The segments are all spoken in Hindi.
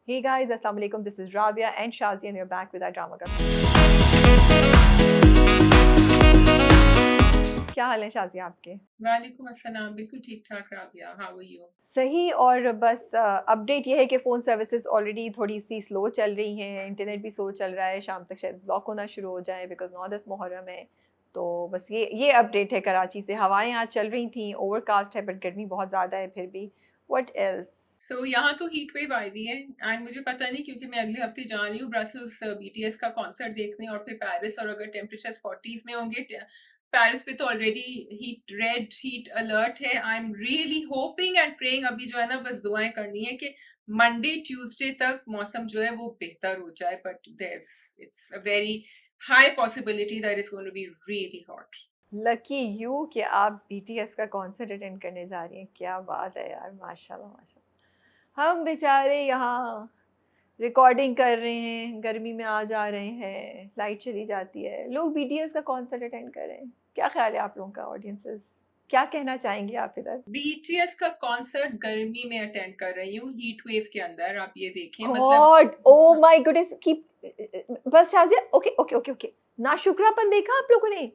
Hey guys, Assalamu alaikum. This is Rabia and Shazia, and we're back with our drama का क्या हाल है शाजिया आपके? वालेकुम अस्सलाम, बिल्कुल ठीक-ठाक राबिया, हाउ आर यू? सही। और बस अपडेट ये है कि फ़ोन सर्विसेज ऑलरेडी थोड़ी सी स्लो चल रही हैं, इंटरनेट भी स्लो चल रहा है, शाम तक शायद ब्लॉक होना शुरू हो जाए बिकॉज़ 9-10 मुहर्रम है। तो बस ये अपडेट है कराची से। हवाएं आज चल रही थी, ओवरकास्ट है बट गर्मी बहुत ज़्यादा है फिर भी। What else? यहाँ तो हीट वेव आई हुई है एंड मुझे पता नहीं क्योंकि मैं अगले हफ्ते जा रही हूँ ब्रसल्स बीटीएस का कॉन्सर्ट देखने और फिर पेरिस, और अगर टेम्परेचर्स 40s में होंगे पेरिस पे तो ऑलरेडी हीट अलर्ट है। I am really hoping and praying, अभी जो है ना बस दुआएं करनी है कि मंडे ट्यूसडे तक मौसम जो है वो बेहतर हो जाए, but it's a very high possibility that is going to be really hot. Lucky you कि आप बीटीएस का कॉन्सर्ट अटेंड करने जा रही हैं। क्या बात है यार, माशाल्लाह माशाल्लाह। हम बेचारे यहाँ रिकॉर्डिंग कर रहे हैं, गर्मी में आ जा रहे हैं, लाइट चली जाती है, लोग बीटीएस का कॉन्सर्ट अटेंड कर रहे हैं। क्या ख्याल है आप लोगों का? ऑडियंसेस क्या कहना चाहेंगे आप इधर? बीटीएस का कॉन्सर्ट गर्मी में अटेंड कर रही हूँ, हीट वेव के अंदर, आप ये देखें मतलब। गॉड, ओ माय गुडनेस की। बस Shazia, okay okay okay okay. ना शुक्रापन देखा आप लोगों ने?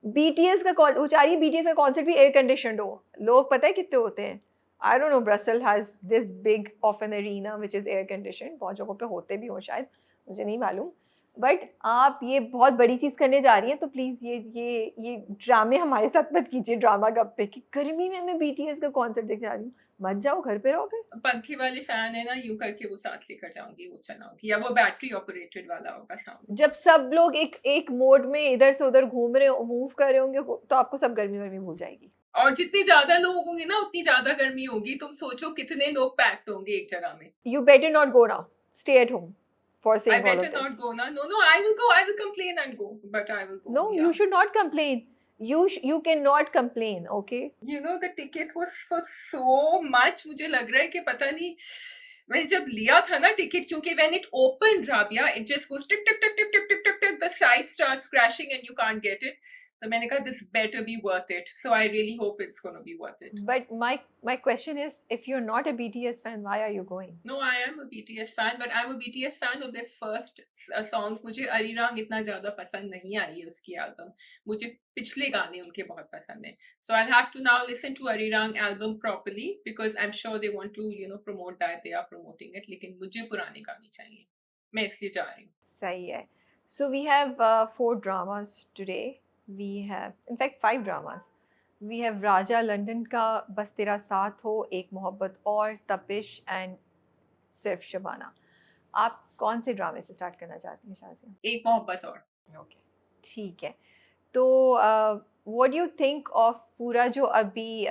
बीटीएस का कॉल उचारी, बीटीएस का कॉन्सर्ट भी एयर कंडीशनड हो। लोग पता है कितने होते हैं? I don't know, Brussels has this big of an arena which is air conditioned. बहुत जगहों पे होते भी हो शायद, मुझे नहीं मालूम। बट आप ये बहुत बड़ी चीज़ करने जा रही हैं, तो प्लीज़ ये ड्रामे हमारे साथ मत कीजिए, ड्रामा गप्पे कि गर्मी में मैं बीटीएस का कॉन्सर्ट देखने जा रही हूँ। मत जाओ, घर पे रहो फिर। पंखे वाले फैन है ना, यूं करके वो साथ लेकर जाऊंगी, वो चलाऊंगी, या वो बैटरी ऑपरेटेड वाला होगा साउंड। जब सब लोग एक एक मोड में इधर से उधर घूम रहे मूव कर रहे होंगे, तो आपको सब गर्मी वर्मी भूल जाएगी। और जितने ज्यादा लोग होंगे ना उतनी ज्यादा गर्मी होगी, तुम सोचो कितने लोग पैक्ड होंगे एक जगह में। You better not go now. Stay at home for I saying all better of this. Not go ना, no no, I will go, I will complain and go, but I will go, No, yeah. you should not complain. You cannot complain, okay? You know the ticket was for so much, मुझे लग रहा है कि पता नहीं, मैंने जब लिया था ना टिकट, क्योंकि when it open Rabia it just goes tick tick tick tick tick tick tick tick, the site starts crashing and you can't get it. तो मैंने कहा this better be worth it, so I really hope it's gonna be worth it. But my question is, if you're not a BTS fan, why are you going? No, I am a BTS fan, but I'm a BTS fan of their first songs. मुझे अरिरांग इतना ज़्यादा पसंद नहीं आई है उसकी एल्बम। मुझे पिछले गाने उनके बहुत पसंद हैं। So I'll have to now listen to Arirang album properly because I'm sure they want to, promote that they are promoting it. लेकिन मुझे पुराने गाने चाहिए। मैं इसलिए जा रही हूँ। सही है. So we have 4 dramas today. We have, in fact, 5 dramas. We have Raja London का बस तेरा साथ हो, एक मोहब्बत और, तपिश एंड सिर्फ शबाना. आप कौन से ड्रामे से स्टार्ट करना चाहती हैं शाज़िया? एक मोहब्बत और। ओके, ठीक है। तो what do you think of पूरा जो अभी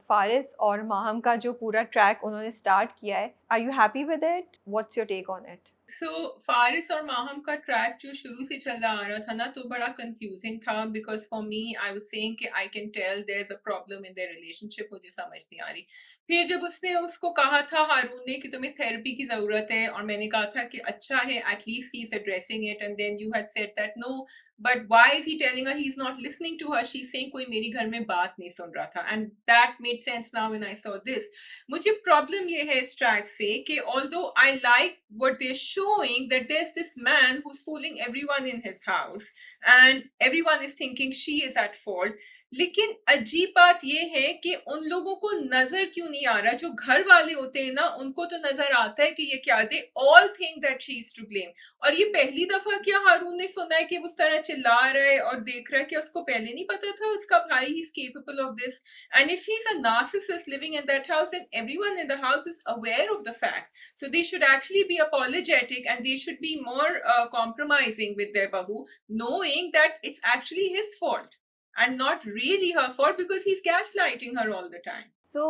फारिस और माहम का जो पूरा ट्रैक उन्होंने स्टार्ट किया है? Are you happy with it? What's your take on it? So Faris और माहम का ट्रैक जो शुरू से चला आ रहा था ना, तो बड़ा कंफ्यूजिंग था because for me I was saying कि I can tell there is a problem in their relationship, मुझे समझ नहीं आ रही। फिर जब उसने उसको कहा था हारून ने कि तुम्हें थेरेपी की जरूरत है, और मैंने कहा था कि अच्छा है at least he is addressing it, and then you had said that no, but why is he telling her he is not listening to her, she is saying कोई मेरी घर में बात नहीं सुन रहा था, and that made sense now when I saw this. मुझे प्रॉब्लम ये है इस ट्रैक से कि although I like what they're showing, that there's this man who's fooling everyone in his house and everyone is thinking she is at fault, लेकिन अजीब बात ये है कि उन लोगों को नजर क्यों नहीं आ रहा, जो घर वाले होते हैं ना उनको तो नजर आता है कि ये क्या, they all think that she is to blame. और ये पहली दफा क्या हारून ने सुना है कि उस तरह चिल्ला रहा है और देख रहा है, कि उसको पहले नहीं पता था उसका भाई he is capable of this? And if he is a narcissist living in that house and everyone in the house is aware of the fact, so they should actually be apologetic and they should be more compromising with their bahu, knowing that it's actually his fault and not really her fault because he's gaslighting her all the time. So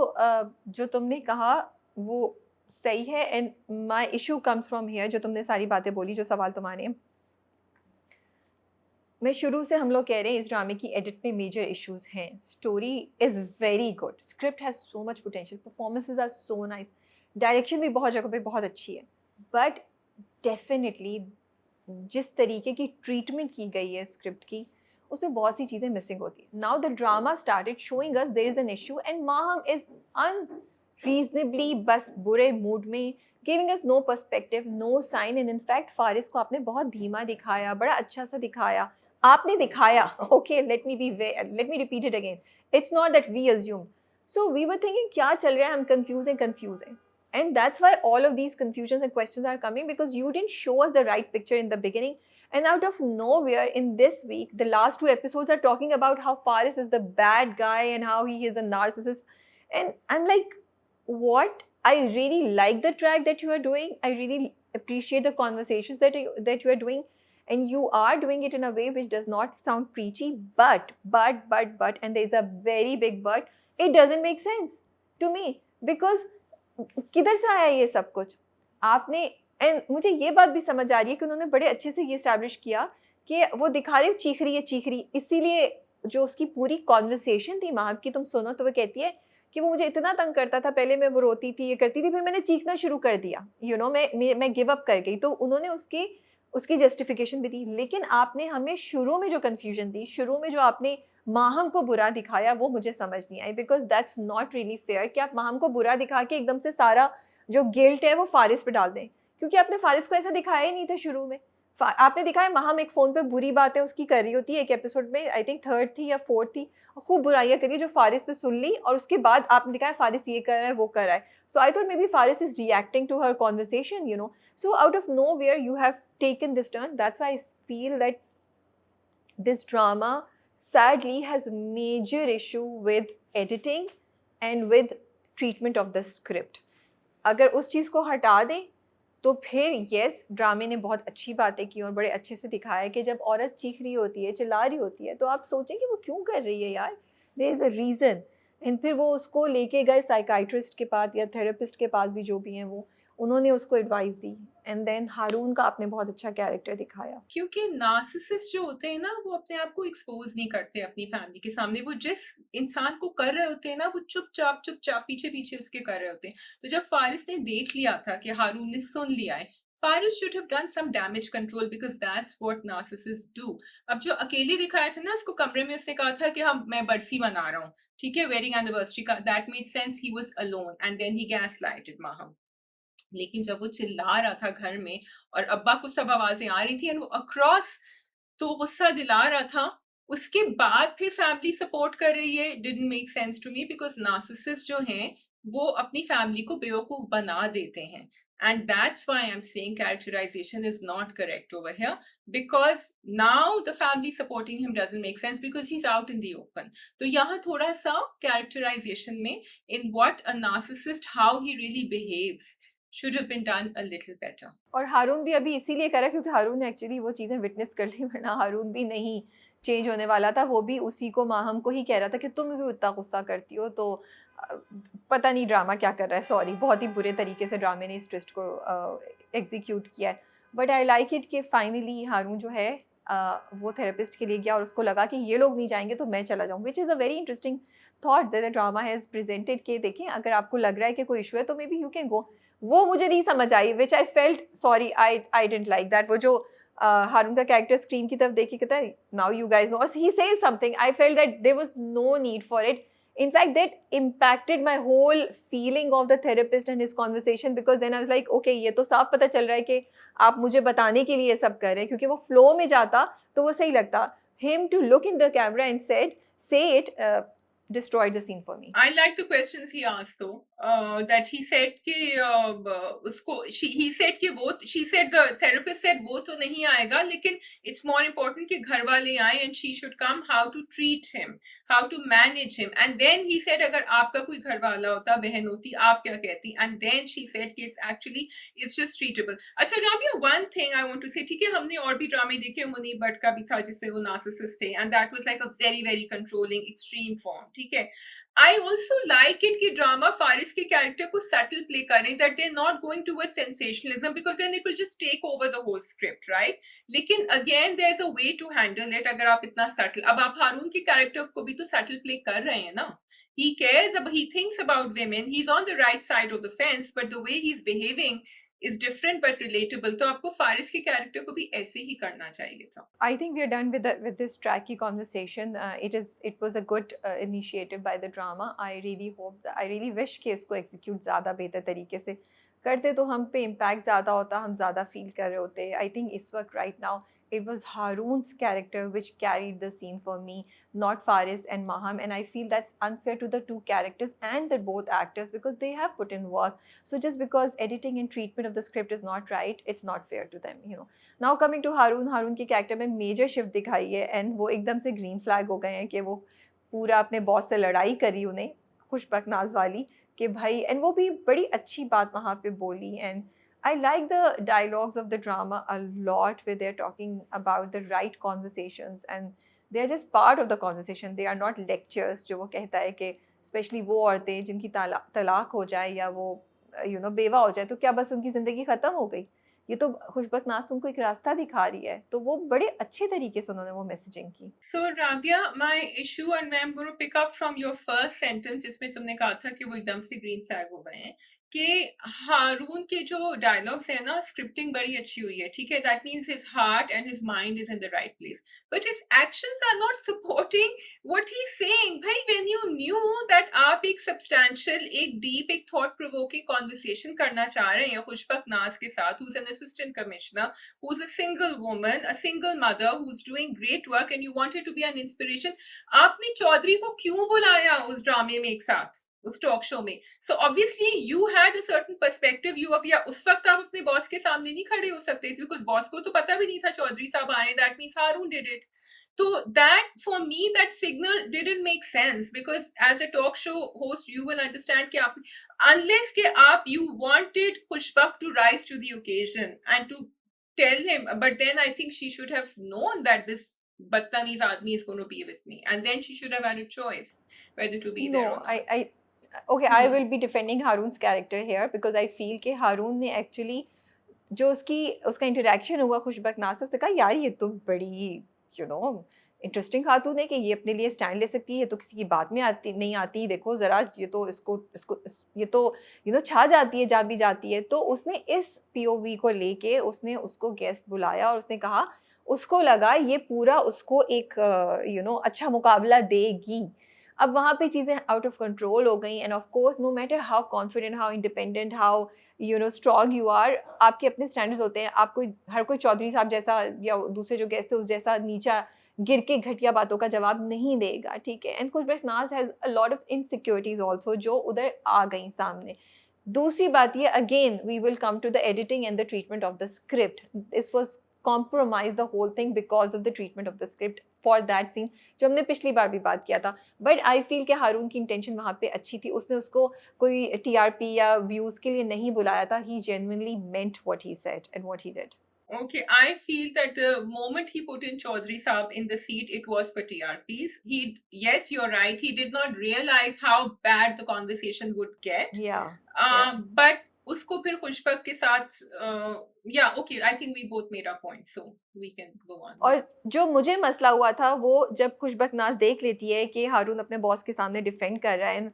जो तुमने कहा वो सही है, and my issue comes from here. जो तुमने सारी बातें बोली, जो सवाल तुम्हारे, मैं शुरू से हम लोग कह रहे हैं इस ड्रामे की एडिट में मेजर इश्यूज हैं। Story is very good, script has so much potential, performances are so nice, direction भी बहुत जगह पे बहुत अच्छी है, बट डेफिनेटली जिस तरीके की ट्रीटमेंट की गई है स्क्रिप्ट की, उसमें बहुत सी चीज़ें मिसिंग होती है। Now the drama started showing us there is an issue and Maham is reasonably बस बुरे मूड में, giving us no perspective, no sign, and in fact Faris को आपने बहुत धीमा दिखाया, बड़ा अच्छा सा दिखाया, आपने दिखाया, okay, let me repeat it again, it's not that we assume. So we were thinking क्या चल रहा है, हम कंफ्यूज हैं. And that's why all of these confusions and questions are coming, because you didn't show us the right picture in the beginning. And out of nowhere, in this week, the last two episodes are talking about how Faris is the bad guy and how he is a narcissist. And I'm like, what? I really like the track that you are doing. I really appreciate the conversations that you are doing. And you are doing it in a way which does not sound preachy. But, and there's a very big but, it doesn't make sense to me. Because किधर से आया ये सब कुछ आपने. एंड मुझे ये बात भी समझ आ रही है कि उन्होंने बड़े अच्छे से ये इस्टेब्लिश किया कि वो दिखा रही है चीख रही, इसीलिए जो उसकी पूरी कॉन्वर्सेशन थी माहब की, तुम सुनो तो वो कहती है कि वो मुझे इतना तंग करता था, पहले मैं वो रोती थी, ये करती थी, फिर मैंने चीखना शुरू कर दिया, मैं गिव अप कर गई. तो उन्होंने उसकी उसकी जस्टिफिकेशन भी दी. लेकिन आपने हमें शुरू में जो कन्फ्यूजन दी, शुरू में जो आपने माहम को बुरा दिखाया, वो मुझे समझ नहीं आई. Because that's not really fair कि आप माहम को बुरा दिखा के एकदम से सारा जो गिल्ट है वो फारिस पे डाल दें, क्योंकि आपने फारिस को ऐसा दिखाया ही नहीं था शुरू में. आपने दिखाया माहम एक फ़ोन पे बुरी बातें उसकी कर रही होती है एक एपिसोड में, आई थिंक थर्ड थी या फोर्थ थी, खूब बुराइयां करी जो फारिस से सुन ली, और उसके बाद आपने दिखाया फारिस ये कर रहा है वो कर रहा है. So I thought maybe Faris is reacting to her conversation, you know. So out of nowhere you have taken this turn. That's why I feel that this drama sadly has major issue with editing and with treatment of the script. अगर उस चीज़ को हटा दें तो फिर यस, ड्रामे ने बहुत अच्छी बातें की और बड़े अच्छे से दिखाया कि जब औरत चीख रही होती है, चिल्ला रही होती है, तो आप सोचें कि वो क्यों कर रही है यार, there is a reason. And फिर वो उसको लेके गए साइकाइट्रिस्ट के पास या थेरेपिस्ट के पास भी, जो भी हैं वो, उन्होंने उसको एडवाइस दी. एंड देन हारून का आपने बहुत अच्छा कैरेक्टर दिखाया. क्योंकि नार्सिसिस्ट जो होते हैं ना, वो अपने आप को एक्सपोज नहीं करते अपनी फैमिली के सामने. वो जिस इंसान को कर रहे होते हैं ना, वो चुपचाप पीछे पीछे उसके कर रहे होते हैं. तो जब फारिस ने देख लिया था कि हारून ने सुन लिया है, Faris should have done some damage control, because that's what narcissist do. अब जो अकेले दिखाया था ना उसको कमरे में, उसने कहा था कि हम मैं बरसी मना रहा हूँ, ठीक है, वेडिंग एनिवर्सरी का, that made sense, he was alone, and then he gaslighted Maham. लेकिन जब वो चिल्ला रहा था घर में और अब्बा को सब आवाजें आ रही थी एंड वो अक्रॉस तो गुस्सा दिला रहा था, उसके बाद फिर फैमिली सपोर्ट कर रही है, didn't make sense to me, because narcissist जो हैं वो अपनी फैमिली को बेवकूफ बना देते हैं. And that's why I am saying characterization is not correct over here, because now the family supporting him doesn't make sense because he's out in the open. तो यहाँ थोड़ा सा characterization में in what a narcissist, how he really behaves, should have been done a little better. और हारून भी अभी इसीलिए करा क्योंकि हारून ने एक्चुअली वो चीज़ें विटनेस कर ली, वरना हारून भी नहीं चेंज होने वाला था. वो भी उसी को माहम को ही कह रहा था कि तुम भी उतना गुस्सा करती हो. तो पता नहीं ड्रामा क्या कर रहा है. सॉरी, बहुत ही बुरे तरीके से ड्रामे ने इस ट्विस्ट को एग्जीक्यूट किया है. बट आई लाइक इट कि फाइनली हारून जो है वो थेरेपिस्ट के लिए गया और उसको लगा कि ये लोग नहीं जाएंगे तो मैं चला जाऊँ, which is a very interesting thought that the drama has presented. के देखें, अगर आपको लग रहा है कि कोई इशू है तो maybe you can go. वो मुझे नहीं समझ आई, which I felt, sorry, I didn't like that. वो जो हारून का कैरेक्टर स्क्रीन की तरफ देखी कहता है now you guys know, he says something, I felt that there was no need for it. In fact, that impacted my whole feeling of the therapist and his conversation, because then I was like, okay, ये तो साफ पता चल रहा है कि आप मुझे बताने के लिए ये सब कर रहे हैं, क्योंकि वो flow में जाता तो वो सही लगता. Him to look in the camera and say it destroyed the scene for me. I like the questions he asked though. That he said कि उसको he said कि वो, she said, the therapist said वो तो नहीं आएगा, लेकिन it's more important कि घर वाले आए and she should come, how to treat him, how to manage him. And then he said अगर आपका कोई घर वाला होता, बहन होती, आप क्या कहती. And then she said कि it's just treatable. अच्छा Rabia, one thing I want to say, ठीक है, हमने और भी ड्रामे देखे, मुनीब भट्ट का भी था जिसमें वो नार्सिसिस्ट थे, and that was like a very very controlling extreme form, ठीक है. I also like it कि ड्रामा फारिस के कैरेक्टर को सटल प्ले करें, that they're not going towards sensationalism, because then it will just take over the whole script, right? लेकिन again there's a way to handle it. अगर आप इतना सटल, अब आप हारून के कैरेक्टर को भी तो सटल प्ले कर रहे हैं ना. He cares about, he thinks about women, he's on the right side of the fence, but the way he's behaving is different but relatable. तो आपको फारिस के कैरेक्टर को भी ऐसे ही करना चाहिए था. I think we are done with this tracky conversation. It was a good initiative by the drama. I really wish कि इसको execute ज़्यादा बेहतर तरीके से करते तो हम पे impact ज़्यादा होता, हम ज़्यादा feel कर रहे होते. I think इस वक्त right now it was Haroon's character which carried the scene for me, not Faris and Maham, and I feel that's unfair to the two characters and the both actors because they have put in work. So just because editing and treatment of the script is not right, it's not fair to them, you know. Now coming to Haroon के कैरेक्टर में मेजर शिफ्ट दिखाई है एंड वो एकदम से ग्रीन फ्लैग हो गए हैं कि वो पूरा अपने बॉस से लड़ाई करी उन्हें खुशबकनाज वाली कि भाई एंड वो भी बड़ी अच्छी बात वहाँ पे बोली and I like the dialogues of the drama a lot way they are talking about the right conversations and they are just part of the conversation they are not lectures जो वो कहता है कि स्पेशली वो औरतें जिनकी तलाक हो जाए या वो बेवा हो जाए तो क्या बस उनकी ज़िंदगी ख़त्म हो गई ये तो खुशबकनाज तुमको एक रास्ता दिखा रही है तो वो बड़े अच्छे तरीके से उन्होंने वो मैसेजिंग की So Rabia, my issue and I'm going to pick up from your first sentence जिसमें तुमने कहा था कि वो एकदम से ग्रीन फ्लैग हो गए हैं कि हारून के जो डायलॉग्स है ना स्क्रिप्टिंग बड़ी अच्छी हुई है ठीक है that means his heart and his mind is in the right place but his actions are not supporting what he is saying भाई व्हेन यू न्यू दैट आप एक सब्सटैंशियल एक डीप एक थॉट प्रोवोकिंग कॉन्वर्सेशन करना चाह रहे हैं खुशबकनाज के साथ who is an assistant commissioner who's a single woman, a single mother who's doing great work and you wanted to be an inspiration. आपने चौधरी को क्यों बुलाया उस ड्रामे में एक साथ उस टॉक शो में so obviously you had a certain perspective you या उस वक्त आप अपने बॉस के सामने नहीं खड़े हो सकते थे बिकॉज बॉस को तो पता भी नहीं था चौधरी साहब आए that means Haroon did it so that for me that signal didn't make sense because as a talk show host you will understand कि आप unless कि आप you wanted Khushbak to rise to the occasion and to tell him but then I think she should have known that this badtameez aadmi is going to be with me and then she should have had a choice whether to be there or not. I will be defending Haroon's character here because I feel कि हारून ने actually जो उसका इंटरेक्शन हुआ खुशबकनाज से उसने कहा यार ये तो बड़ी इंटरेस्टिंग खातून है कि ये अपने लिए स्टैंड ले सकती है ये तो किसी की बात में नहीं आती देखो ज़रा ये तो ये तो छा जाती है जा भी जाती है तो उसने इस POV को लेके उसने उसको गेस्ट बुलाया और उसने कहा उसको लगा ये पूरा उसको एक अच्छा मुकाबला देगी अब वहाँ पे चीज़ें आउट ऑफ कंट्रोल हो गई and of course no matter how confident how independent how strong you are आपके अपने स्टैंडर्ड्स होते हैं आपको हर कोई चौधरी साहब जैसा या दूसरे जो गेस्ट थे उस जैसा नीचा गिर के घटिया बातों का जवाब नहीं देगा ठीक है एंड खुशबकनाज has a lot of insecurities also जो उधर आ गई सामने दूसरी बात ये again we will come to the editing and the treatment of the script this was compromise the whole thing because of the treatment of the script for that scene जो हमने पिछली बार भी बात किया था बट आई फील कि हारून की इंटेंशन वहाँ पे अच्छी थी उसने उसको कोई TRP या व्यूज़ के लिए नहीं बुलाया था he genuinely meant what he said and what he did. Okay, I feel that the moment he put in Chaudhry Saab in the seat, it was for TRPs. Yes, you're right. He did not realize how bad the conversation would get. Yeah. But उसको फिर खुशबक के साथ okay, I think we both made our points, so we can go on. और जो मुझे मसला हुआ था वो जब खुशबकनाज देख लेती है कि हारून अपने बॉस के सामने डिफेंड कर रहा है and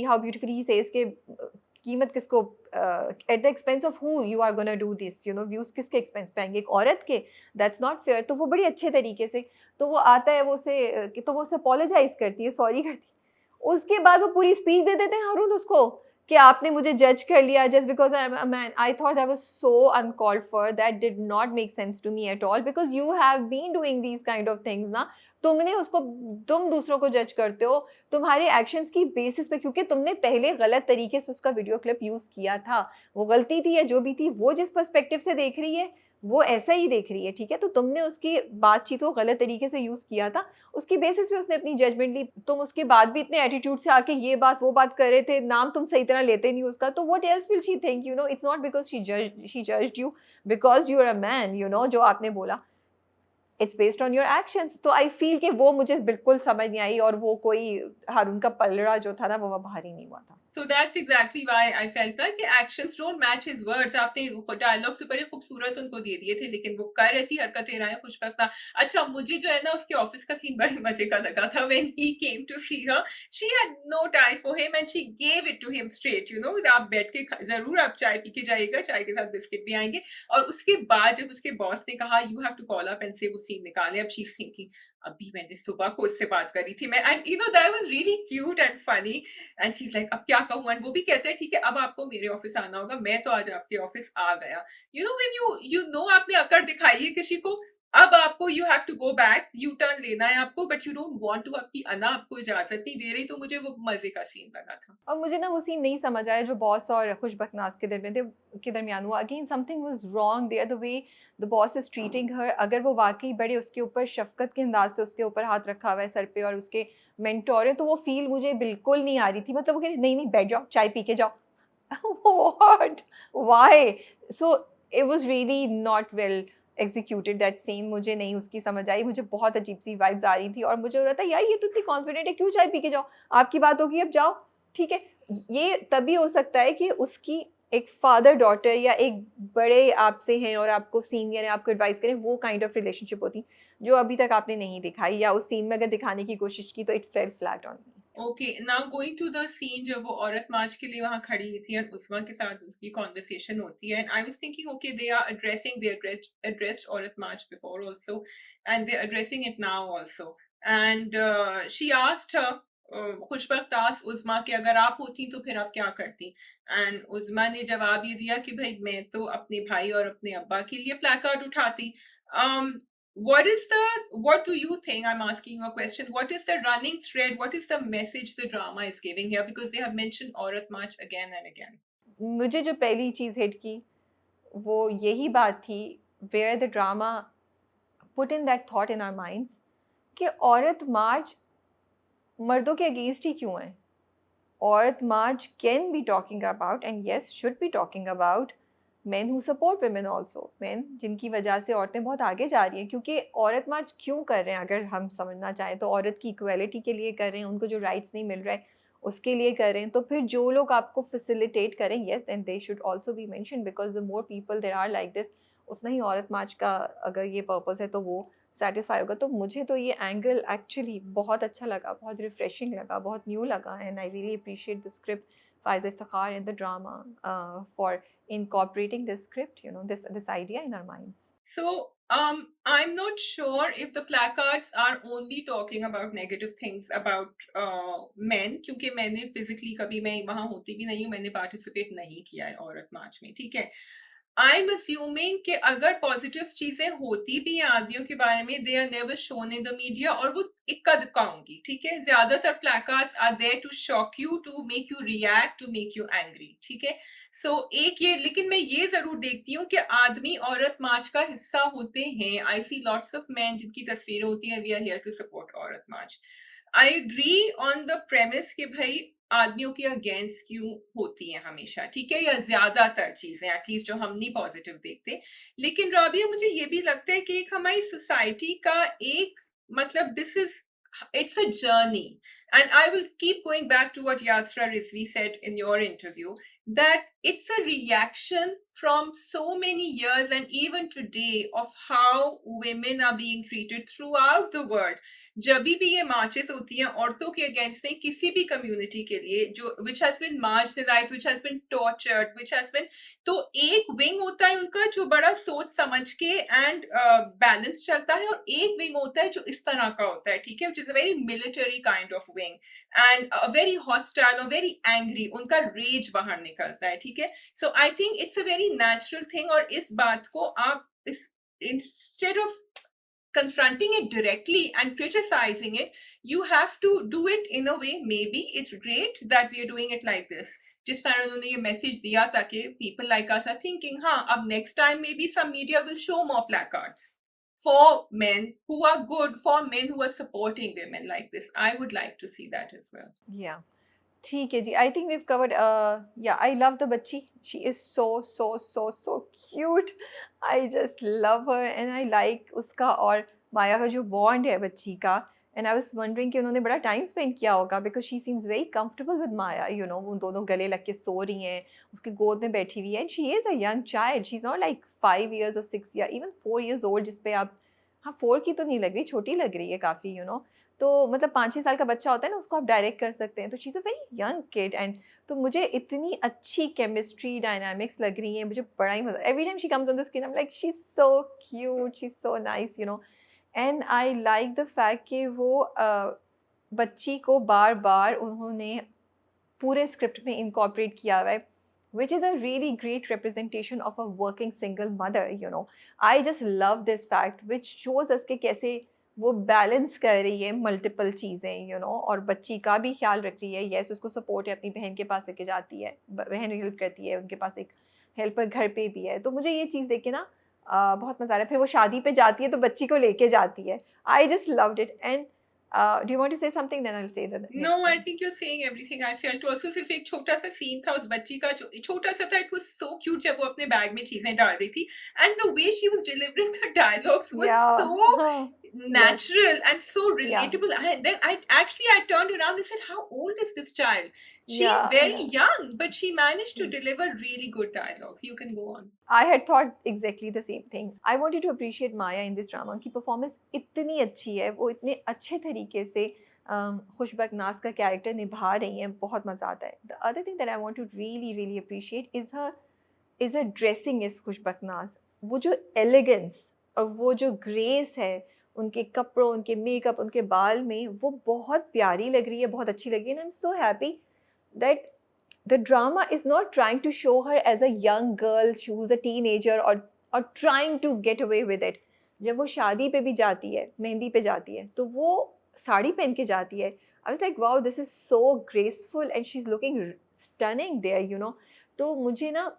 how beautifully he says के कीमत किसको at the expense of who you are gonna do this views किसके एक्सपेंस पे आएंगे एक औरत के दैट्स नॉट फेयर तो वो बड़ी अच्छे तरीके से तो वो आता है वो उससे अपोलोजाइज करती है सॉरी करती है उसके बाद वो पूरी स्पीच दे देते हैं हारून उसको कि आपने मुझे जज कर लिया just because I am a man I thought I was so uncalled for that did not make sense to me at all because you have been doing these kind of things ना तुम दूसरों को जज करते हो तुम्हारे एक्शंस की बेसिस पे क्योंकि तुमने पहले गलत तरीके से उसका वीडियो क्लिप यूज़ किया था वो गलती थी या जो भी थी वो जिस पर्सपेक्टिव से देख रही है वो ऐसा ही देख रही है ठीक है तो तुमने उसकी बातचीत को गलत तरीके से यूज़ किया था उसकी बेसिस पे उसने अपनी जजमेंट ली तुम उसके बाद भी इतने एटीट्यूड से आके ये बात वो बात कर रहे थे नाम तुम सही तरह लेते नहीं उसका तो what else will she think it's not because she judged you because you are a man जो आपने बोला it's based on your actions. तो आई फील कि वो मुझे बिल्कुल समझ नहीं आई, और वो कोई हारून का पलड़ा जो था ना वो भारी नहीं हुआ था। So that's exactly why I felt that कि actions don't match his words। आपने डायलॉग्स तो बड़े खूबसूरत उनको दे दिए थे, लेकिन वो कर ऐसी हरकतें रहा है खुशबक था। अच्छा, मुझे जो है ना उसके ऑफिस का सीन बड़े मजे का लगा था। when he came to see her, she had no time for him and she gave it to him straight, you know, आप बैठ के जरूर आप चाय पी के जाइएगा, चाय के साथ बिस्किट भी आएंगे। और उसके बाद जब उसके बॉस ने कहा you have to call up and say वो सीन निकाले, अब शी इज थिंकिंग अभी मैंने सुबह को उससे बात करी थी मैं, and you know that was really cute and funny. And she is like अब क्या कहूँ, एंड वो भी कहते हैं ठीक है अब आपको मेरे ऑफिस आना होगा, मैं तो आज आपके ऑफिस आ गया। You know when you know आपने अकड़ दिखाई है किसी को, अब आपको you have to go back, U turn लेना है आपको, but you don't want to, आपकी अना आपको इजाजत नहीं दे रही। तो मुझे वो मजे का सीन लगा था। और मुझे ना वो सीन नहीं समझ आया जो बॉस और खुशबकनाज के दरमियान हुआ। Again something was wrong there, the way the boss is treating her. अगर वो वाकई बड़े उसके ऊपर शफकत के अंदाज से उसके ऊपर हाथ रखा हुआ है सर पे और उसके मेंटोर है, तो वो फील मुझे बिल्कुल नहीं आ रही थी। मतलब वो कह रही नहीं नहीं बैठ जाओ चाय पी के जाओ। What, why? So it was really not well executed that scene. मुझे नहीं उसकी समझ आई, मुझे बहुत अजीब सी वाइब्स आ रही थी और मुझे हो रहा था यार ये तो इतनी कॉन्फिडेंट है, क्यों चाय पी के जाओ, आपकी बात होगी अब जाओ। ठीक है, ये तभी हो सकता है कि उसकी एक फादर डॉटर या एक बड़े आपसे हैं और आपको सीनियर है, आपको एडवाइस करें, वो काइंड ऑफ रिलेशनशिप होती जो अभी तक आपने नहीं दिखाई, या उस सीन में अगर दिखाने की कोशिश की तो it fell flat on me. Okay, now going to the scene जब वो औरत मार्च के लिए वहां खड़ी हुई थी और उस्मा के साथ उसकी कॉन्वर्सेशन होती है, and I was thinking okay they are addressing, they addressed Aurat March before also and they addressing it now also. And she asked her, Khushbakht asked Usma कि अगर आप होती तो फिर आप क्या करती, एंड उस्मा ने जवाब ये दिया कि भाई मैं तो अपने भाई और अपने अब्बा के लिए प्लेकार्ड उठाती। um what is the, what do you think, I'm asking you a question, what is the running thread, what is the message the drama is giving here, because they have mentioned Aurat March again and again? मुझे जो पहली चीज़ हिट की वो यही बात थी, where the drama put in that thought in our minds कि औरत मार्च मर्दों के अगेंस्ट ही क्यों है। Aurat March can be talking about and yes should be talking about men who support women also, men जिनकी वजह से औरतें बहुत आगे जा रही हैं। क्योंकि औरत मार्च क्यों कर रहे हैं अगर हम समझना चाहें तो औरत की इक्वलिटी के लिए कर रहे हैं, उनको जो राइट्स नहीं मिल रहा है उसके लिए कर रहे हैं। तो फिर जो लोग आपको फैसिलिटेट करें, yes and they should also be mention, because the more people there are like this, उतना ही औरत मार्च का अगर ये पर्पज़ है तो वो सेटिस्फाई होगा। तो मुझे तो ये एंगल एक्चुअली बहुत अच्छा लगा, बहुत रिफ्रेशिंग लगा, बहुत न्यू लगा, and I really appreciate the script Faez Iftikhar and the drama for incorporating this script, you know, this idea in our minds. So I'm not sure if the placards are only talking about negative things about men, क्योंकि मैंने physically कभी मैं वहां होती भी नहीं हूँ, मैंने participate नहीं किया है औरत मार्च में, ठीक है। आई एम अस्यूमिंग कि अगर पॉजिटिव चीजें होती भी हैं आदमियों के बारे में, they are never shown in the media, और वो इक्का दुक्का होंगी, ठीक है। ज्यादातर placards are there to shock you, to make you react, to make you angry, ठीक है। सो एक ये, लेकिन मैं ये जरूर देखती हूँ कि आदमी औरत मार्च का हिस्सा होते हैं। I see lots of man जिनकी तस्वीरें होती हैं, we are here to support Aurat March. I agree on the premise कि भाई आदमियों के अगेंस्ट क्यों होती हैं हमेशा, ठीक है, या ज्यादातर चीजें एटलीस्ट जो हम नहीं पॉजिटिव देखते। लेकिन राबिया मुझे ये भी लगता है कि एक हमारी सोसाइटी का एक, मतलब this is, it's a journey, and I will keep going back to what Yasra Rizvi said in your interview, that it's a reaction from so many years and even today of how women are being treated throughout the world। जब भी ये मार्चेस होती हैं औरतों के अगेंस्ट नहीं, किसी भी कम्युनिटी के लिए जो which has been marginalised, which has been tortured, which has been, तो एक विंग होता है उनका जो बड़ा सोच समझ के एंड बैलेंस चलता है, और एक विंग होता है जो इस तरह का होता है, ठीक है, which is a very military kind of wing and very hostile और वेरी एंग्री, उनका रेज बाहर निकलता है, ठीक है। So I think it's a very natural thing, और इस बात को आप इस, instead of confronting it directly and criticizing it, you have to do it in a way, maybe it's great that we are doing it like this, जिस तरह उन्होंने ये मैसेज दिया ताकि people like us are thinking हाँ अब next time maybe some media will show more placards for men who are good, for men who are supporting women like this। I would like to see that as well। Yeah. ठीक है जी, आई थिंक वीव कवर्ड, या आई लव द बच्ची, she is so so so so cute, I just love her and I like उसका और माया का जो बॉन्ड है बच्ची का, एंड आई वाज वंडरिंग कि उन्होंने बड़ा टाइम स्पेंड किया होगा because she seems very comfortable with Maya, you know, वो दोनों गले लग के सो रही हैं, उसकी गोद में बैठी हुई है, and she is a young child, she is not like 5 years और 6 या इवन 4 years ओल्ड, जिस पे आप, हाँ 4 की तो नहीं लग रही, छोटी लग रही है काफ़ी, यू नो, तो मतलब 5-6 साल का बच्चा होता है ना, उसको आप डायरेक्ट कर सकते हैं, तो she is a very young kid, and तो मुझे इतनी अच्छी केमिस्ट्री डायनामिक्स लग रही हैं, मुझे बड़ा ही मज़ा, every time she comes on the screen I am like she is so cute, she is so nice, you know, and I like the fact कि वो बच्ची को बार-बार उन्होंने पूरे स्क्रिप्ट में इनकॉर्पोरेट किया हुआ है, which is a really great representation of a working single mother, you know. I just love this fact, which shows us कि कैसे वो बैलेंस कर रही है मल्टीपल चीज़ें, यू नो, और बच्ची का भी ख्याल रख रही है, यस उसको सपोर्ट है, अपनी बहन के पास लेके जाती है, बहन हेल्प करती है, उनके पास एक हेल्पर घर पे भी है, तो मुझे ये चीज़ देख के ना बहुत मज़ा आ रहा है। फिर वो शादी पे जाती है तो बच्ची को लेके जाती है, I just loved it, and do you want to say something, then I will say the no, next I thing. Think you are saying everything I felt also. सिर्फ एक छोटा-सा सीन था उस बच्ची का जो छोटा-सा था, इट वाज़ सो क्यूट जब वो अपने बैग में चीज़ें डाल रही थी and the way she was delivering the dialogues was Yeah, so huh, yes, natural and so yeah, relatable. I turned around and said, "How old is this child? She's yeah, very yeah. young, but she managed to Hmm. deliver really good dialogues." You can go on. I had thought exactly the same thing. I wanted to appreciate Maya in this drama. उनकी performance इतनी अच्छी है, वो इतने अच्छे तरीके से खुशबक नाज का कैरेक्टर निभा रही हैं, बहुत मज़ा आता है. The other thing that I want to really appreciate is her dressing is खुशबक नाज. वो जो elegance और वो जो grace है उनके कपड़ों, उनके मेकअप, उनके बाल में, वो बहुत प्यारी लग रही है, बहुत अच्छी लग रही है, and I'm so happy that the drama is not trying to show her as a young girl, she was a teenager, or trying to get away with it. जब वो शादी पे भी जाती है, मेहंदी पे जाती है, तो वो साड़ी पहन के जाती है. I was like, wow, this is so graceful and she's looking stunning there, you know. तो मुझे ना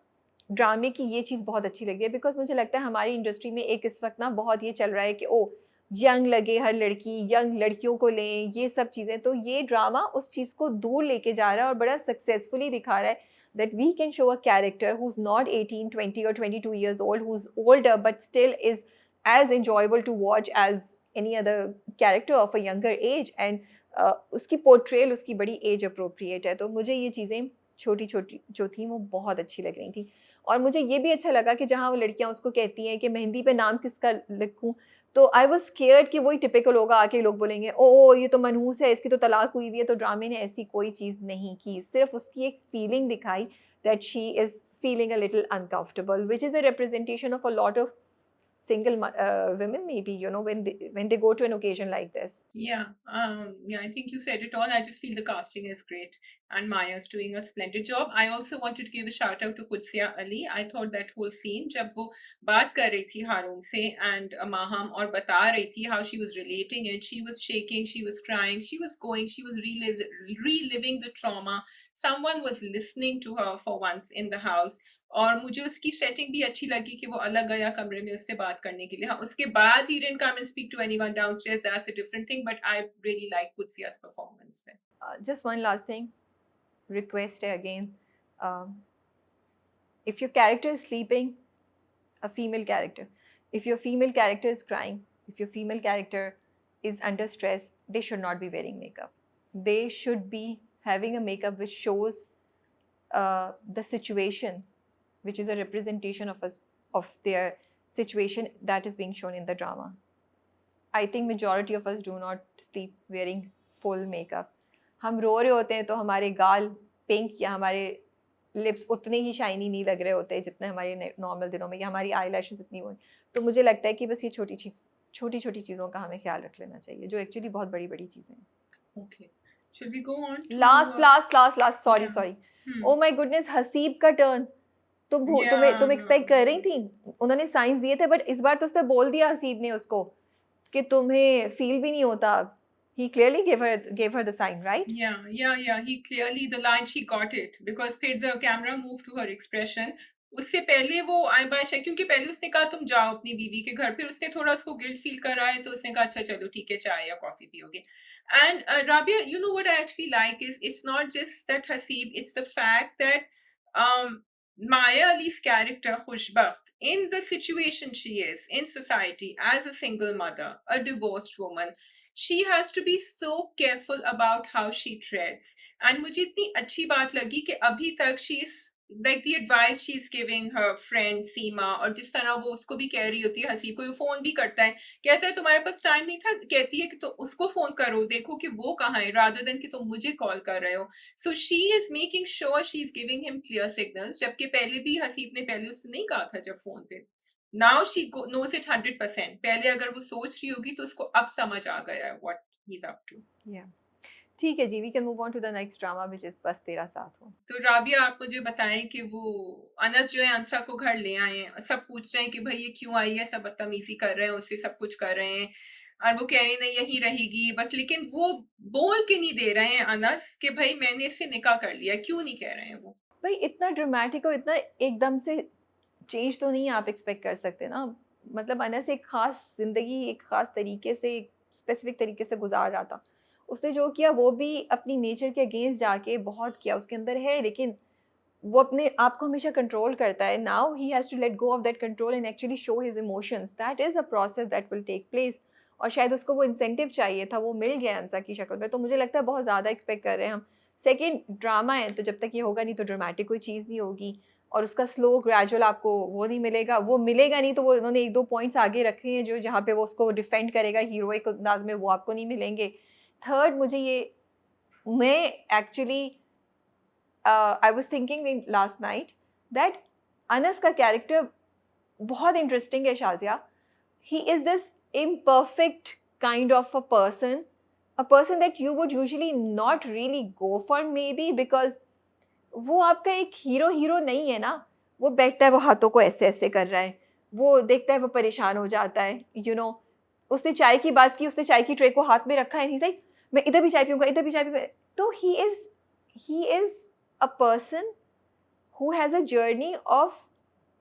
ड्रामे की ये चीज़ बहुत अच्छी लगी है, बिकॉज़ मुझे लगता है हमारी इंडस्ट्री में एक इस वक़्त ना बहुत ये चल रहा है कि ओह! यंग लगे हर लड़की, यंग लड़कियों को लें, ये सब चीज़ें। तो ये ड्रामा उस चीज़ को दूर लेके जा रहा है और बड़ा सक्सेसफुली दिखा रहा है that we can show a character who is not 18, 20 और 22 years old, who is older but still is as enjoyable to watch as any other character of a younger age, and उसकी पोर्ट्रेयल उसकी बड़ी एज अप्रोप्रिएट है। तो मुझे ये चीज़ें छोटी-छोटी जो थी वो बहुत अच्छी लग रही थी। और मुझे ये भी अच्छा लगा कि जहाँ वो लड़कियाँ उसको कहती हैं कि मेहंदी पे नाम किसका लिखूँ, तो आई वाज़ स्केयर्ड कि वही टिपिकल होगा, आके लोग बोलेंगे, ओह! ये तो मनहूस है, इसकी तो तलाक हुई हुई है, तो ड्रामे ने ऐसी कोई चीज़ नहीं की। सिर्फ़ उसकी एक फीलिंग दिखाई that she is feeling a little uncomfortable, which is a representation of a lot of single women maybe, you know, when they go to an occasion like this. Yeah, I think you said it all. I just feel the casting is great, and Maya's doing a splendid job. I also wanted to give a shout out to Qudsiya Ali. I thought that whole scene, जब वो बात कर रही थी हारून से and माहम और बता रही थी how she was relating it, she was shaking, she was crying, she was going, she was reliving the trauma. Someone was listening to her for once in the house. और मुझे उसकी सेटिंग भी अच्छी लगी कि वो अलग गया कमरे में उससे बात करने के लिए। हाँ, उसके बाद he didn't come and speak to anyone downstairs, that's a different thing, but I really like Qudsiya's performance there. Just one last thing, request again. Um, if your character is sleeping, a female character, if your female character is crying, if your female character is under stress, they should not be wearing makeup. They should be having a makeup which shows the situation, which is a representation of us, of their situation that is being shown in the drama. I think majority of us do not sleep wearing full makeup. हम रो रहे होते हैं तो हमारे गाल पिंक या हमारे लिप्स उतने ही शाइनी नहीं लग रहे होते जितने हमारे नॉर्मल दिनों में, या हमारी आई लैशेज इतनी हो। तो मुझे लगता है कि बस ये छोटी छोटी चीज़ों का हमें ख्याल रख लेना चाहिए, जो एक्चुअली बहुत बड़ी बड़ी चीज़ें हैं। Okay. Should we go on to last sorry yeah. Sorry, Hmm. Oh my goodness, Haseeb का टर्न। तुम Yeah. एक्सपेक्ट कर रही थी, उन्होंने साइंस दिए थे, बट इस बार तो उसने बोल दिया हसीब ने उसको कि तुम्हें फील भी नहीं होता. He clearly gave her the sign, right? Yeah. He clearly, the line, she got it because फिर the camera moved to her expression. उससे पहले वो आई बाय, क्योंकि पहले उसने कहा तुम जाओ अपनी बीवी के घर, फिर उसने थोड़ा उसको गिल्ट फील करा है तो उसने कहा अच्छा चलो ठीक है चाय या कॉफी पियोगे. And Rabia, you know what I actually like is it's not just that Haseeb, it's the fact that Maya Ali's character Khushbakht, in the situation she is in society as a single mother, a divorced woman, she has to be so careful about how she treads. And मुझे इतनी अच्छी बात लगी कि अभी तक she is like the advice she is giving her friend सीमा, और जिस तरह वो उसको भी कह रही होती है, हसीब को फोन भी करता है, कहता है तुम्हारे पास टाइम नहीं था, कहती है कि तो उसको फोन करो, देखो कि वो कहाँ है, rather than कि तुम मुझे कॉल कर रहे हो. So she is making sure she is giving him clear signals, जबकि पहले भी हसीब ने पहले उससे नहीं कहा था जब फोन पे. Now she knows it 100%. पहले अगर वो सोच रही होगी तो उसको अब समझ आ गया है what he's up to. Yeah. ठीक है जी, we can move on to the next drama which is बस तेरा साथ हो. तो राबिया, आप मुझे बताएं कि वो अनस जो है अंसा को घर ले आए हैं, सब पूछ रहे हैं कि भाई ये क्यों आई है, सब बदतमीजी कर रहे हैं उससे, सब कुछ कर रहे हैं, और वो कह रही है नहीं यहीं रहेगी बस, लेकिन वो बोल के नहीं दे रहे हैं अनस कि भाई मैंने इससे निकाह कर लिया. क्यों नहीं कह रहे हैं वो? भाई इतना ड्रामेटिक और इतना एकदम से चेंज तो नहीं आप एक्सपेक्ट कर सकते ना. मतलब अनस एक ख़ास ज़िंदगी एक ख़ास तरीके से एक स्पेसिफिक तरीके से गुजार रहा था. उसने जो किया वो भी अपनी नेचर के अगेंस्ट जाके बहुत किया, उसके अंदर है, लेकिन वो अपने आप को हमेशा कंट्रोल करता है. Now he has to let go of that control and actually show his emotions. That is a process that will take place. और शायद उसको वो इंसेंटिव चाहिए था, वो मिल गया अंसा की शक्ल में. तो मुझे लगता है बहुत ज़्यादा एक्सपेक्ट कर रहे हैं हम. सेकेंड ड्रामा है तो जब तक ये होगा नहीं तो ड्रामेटिक कोई चीज़ नहीं होगी. और उसका स्लो ग्रेजुअल आपको वो नहीं मिलेगा, वो मिलेगा नहीं. तो वो उन्होंने 1-2 पॉइंट्स आगे रखे हैं जो जहाँ पे वो उसको डिफेंड करेगा हीरोइक अंदाज में, वो आपको नहीं मिलेंगे. थर्ड, मुझे ये मैं actually I was thinking last night that Anas का कैरेक्टर बहुत इंटरेस्टिंग है Shazia. He is this imperfect kind of a person that you would usually not really go for maybe because वो आपका एक हीरो नहीं है ना. वो बैठता है, वो हाथों को ऐसे ऐसे कर रहा है, वो देखता है, वो परेशान हो जाता है, उसने चाय की बात की, उसने चाय की ट्रे को हाथ में रखा है, he's like मैं इधर भी चाय पीऊँगा, इधर भी चाय पीऊँगा. तो he is a person who has a journey of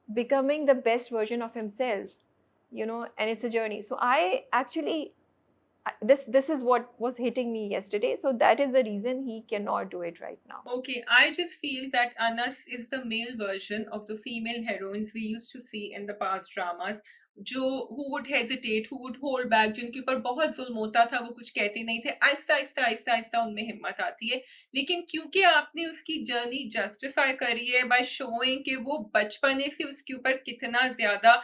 becoming the best version of himself, and it's a journey. So I actually this is what was hitting me yesterday, so that is the reason he cannot do it right now. Okay, I just feel that Anas is the male version of the female heroines we used to see in the past dramas, who would hesitate, who would hold back, जिनके ऊपर बहुत जुल्म होता था, वो कुछ कहते नहीं थे, आहिस्ता आहिस्ता आहिस्ता आहिस्ता उनमें हिम्मत आती है. लेकिन क्योंकि आपने उसकी जर्नी जस्टिफाई करी है बाय शोइंग कि वो बचपने से उसके ऊपर कितना ज्यादा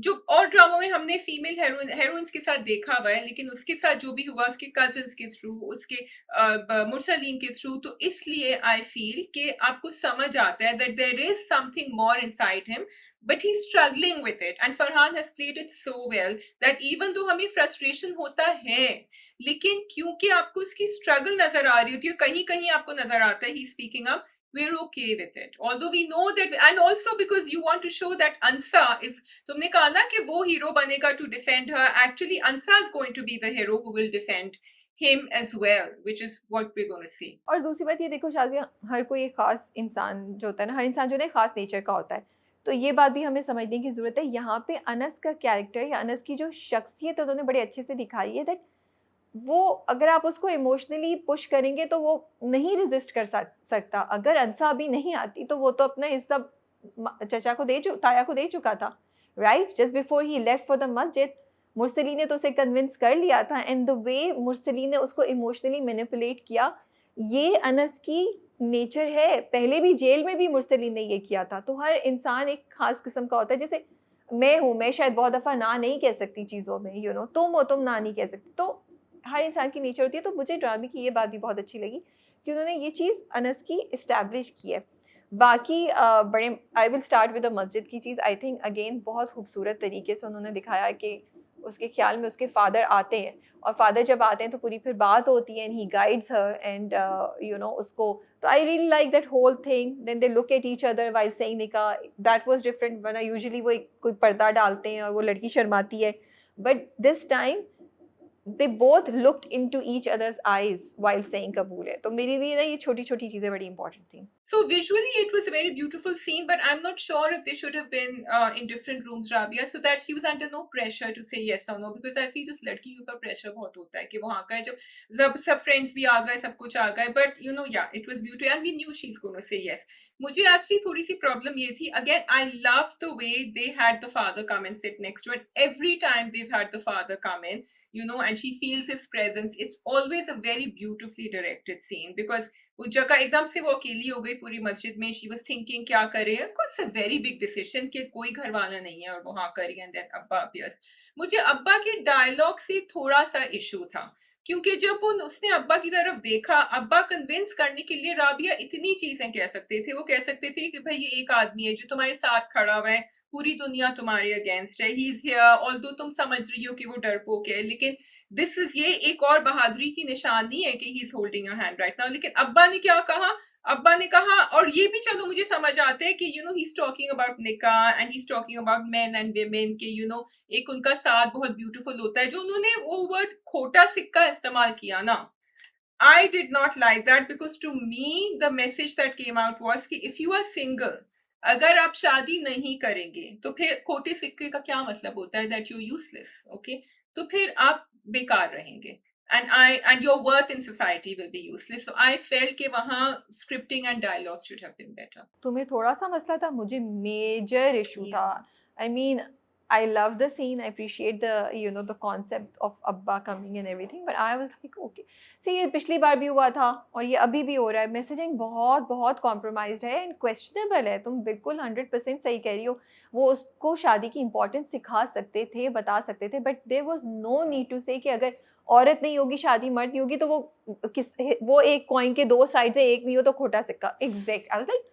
जो और ड्रामों में हमने फीमेल हेरोइंस के साथ देखा हुआ है, लेकिन उसके साथ जो भी हुआ उसके कजिन्स के थ्रू, उसके मुरसलीन के थ्रू, तो इसलिए आई फील कि आपको समझ आता है that there is something more inside him, but he's struggling with it, and Farhan has played it so well that even though हमें frustration होता है, लेकिन क्योंकि आपको उसकी struggle नजर आ रही होती है, कहीं कहीं आपको नजर आता है he's speaking up, we're okay with it, although we know that, and also because you want to show that Ansa is, तुमने कहा ना कि वो हीरो बनेगा to defend her, actually Ansa is going to be the hero who will defend him as well, which is what we're going to see. और दूसरी बात ये देखो शाज़िया, हर कोई एक ख़ास इंसान जो होता है ना, हर इंसान जो है ख़ास नेचर का होता है. तो ये बात भी हमें समझने की ज़रूरत है. यहाँ पे अनस का कैरेक्टर या अनस की जो शख्सियत है उन्होंने बड़े अच्छे से दिखाई है दैट वो अगर आप उसको इमोशनली पुश करेंगे तो वो नहीं रेजिस्ट कर सकता. अगर अंसा अभी नहीं आती तो वो तो अपना हिस्सा चचा को ताया को दे चुका था, right, just before he left for the मस्जिद. मुरसली ने तो उसे कन्विंस कर लिया था, एंड द वे मुरसली ने उसको इमोशनली मैनिपुलेट किया, ये अनस की नेचर है. पहले भी जेल में भी मुरसली ने ये किया था. तो हर इंसान एक खास किस्म का होता है. जैसे मैं शायद बहुत दफ़ा ना नहीं कह सकती चीज़ों में, तुम ना नहीं कह सकती. तो हर इंसान की नेचर होती है. तो मुझे ड्रामे की ये बात भी बहुत अच्छी लगी कि उन्होंने ये चीज़ अनस की इस्टेब्लिश की है. बाकी बड़े I will start with the मस्जिद की चीज़. आई थिंक अगेन बहुत खूबसूरत तरीके से उन्होंने दिखाया कि उसके ख्याल में उसके फादर आते हैं, और फादर जब आते हैं तो पूरी फिर बात होती है, and he guides her and उसको. तो I really like that whole thing. Then they look at each other while saying निकाह. That was different. वरना यूजुअली वो कोई पर्दा डालते हैं और वो लड़की शर्माती है, but this time they both looked into each other's eyes while saying कबूल है. तो मेरे लिए ना ये छोटी छोटी चीज़ें बड़ी इंपॉर्टेंट थी. So visually, it was a very beautiful scene, but I'm not sure if they should have been in different rooms, Rabia, so that she was under no pressure to say yes or no. Because I feel उस लड़की के ऊपर pressure बहुत होता है कि वो हाँ का है जब सब friends भी आ गए, सब कुछ आ गए. But you know, yeah, it was beautiful, and we knew she's going to say yes. मुझे actually थोड़ी सी problem ये थी. Again, I love the way they had the father come and sit next to it. Every time they've had the father come in, you know, and she feels his presence. It's always a very beautifully directed scene because उस जगह एकदम से वो अकेली हो गई पूरी मस्जिद में. शी वाज थिंकिंग क्या करे. Of course a very big decision कि कोई घर वाला नहीं है और वो हाँ करी. एंड देन अब्बा अपीयर्स. मुझे अब्बा के डायलॉग से थोड़ा सा इशू था क्योंकि जब वो उसने अब्बा की तरफ देखा, अब्बा कन्विंस करने के लिए राबिया इतनी चीजें कह सकते थे. वो कह सकते थे कि भाई ये एक आदमी है जो तुम्हारे साथ खड़ा हुआ है, पूरी दुनिया तुम्हारे अगेंस्ट है, ही इज हियर, ऑल्दो तुम समझ रही हो कि वो डरपोक है, लेकिन दिस इज ये एक और बहादुरी की निशानी है कि he is holding your hand right now. लेकिन अब्बा ने क्या कहा? अब्बा ने कहा, और ये भी चलो मुझे समझ आता है कि you know he is talking about निकाह and he is talking about men and women के यू नो एक उनका साथ बहुत ब्यूटीफुल होता है. जो उन्होंने वो वर्ड खोटा सिक्का इस्तेमाल किया ना, I did not like that because to me the message that came out was कि if you are single, अगर आप शादी नहीं करेंगे तो फिर खोटे सिक्के का क्या मतलब होता है? that you're useless, okay? तो फिर आप बेकार रहेंगे and your worth in society will be useless. So I felt कि वहाँ scripting and dialogue should have been better. तुम्हें थोड़ा सा मसला था, मुझे मेजर इशू था. I mean I love the scene. I appreciate the concept of Abba coming and everything. But I was like, okay. See, ये पिछली बार भी हुआ था और ये अभी भी हो रहा है. Messaging बहुत बहुत compromised है and questionable है. तुम बिल्कुल 100% सही कह रही हो. वो उसको शादी की importance सिखा सकते थे, बता सकते थे. But there was no need to say कि अगर औरत नहीं होगी, शादी मर्द नहीं होगी, तो वो एक कॉइन के दो साइड से एक नहीं हो तो खोटा सिक्का. Exact. I was like,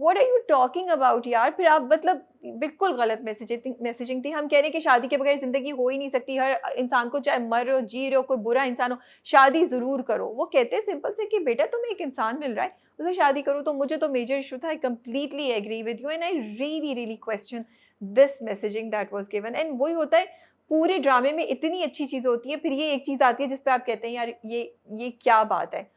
what are you talking about यार. फिर आप मतलब बिल्कुल गलत मैसेजिंग थी. हम कह रहे हैं कि शादी के बगैर ज़िंदगी हो ही नहीं सकती. हर इंसान को, चाहे मर रहे हो, जी रहे हो, कोई बुरा इंसान हो, शादी ज़रूर करो. वो कहते हैं सिंपल से कि बेटा तुम्हें एक इंसान मिल रहा है, उसे शादी करो. तो मुझे तो मेजर इशू था. I completely agree with you and I really question this messaging that was given. And वही होता है, पूरे ड्रामे में इतनी अच्छी चीज़ होती है, फिर ये एक चीज़ आती है जिस पे आप कहते हैं यार ये क्या बात है.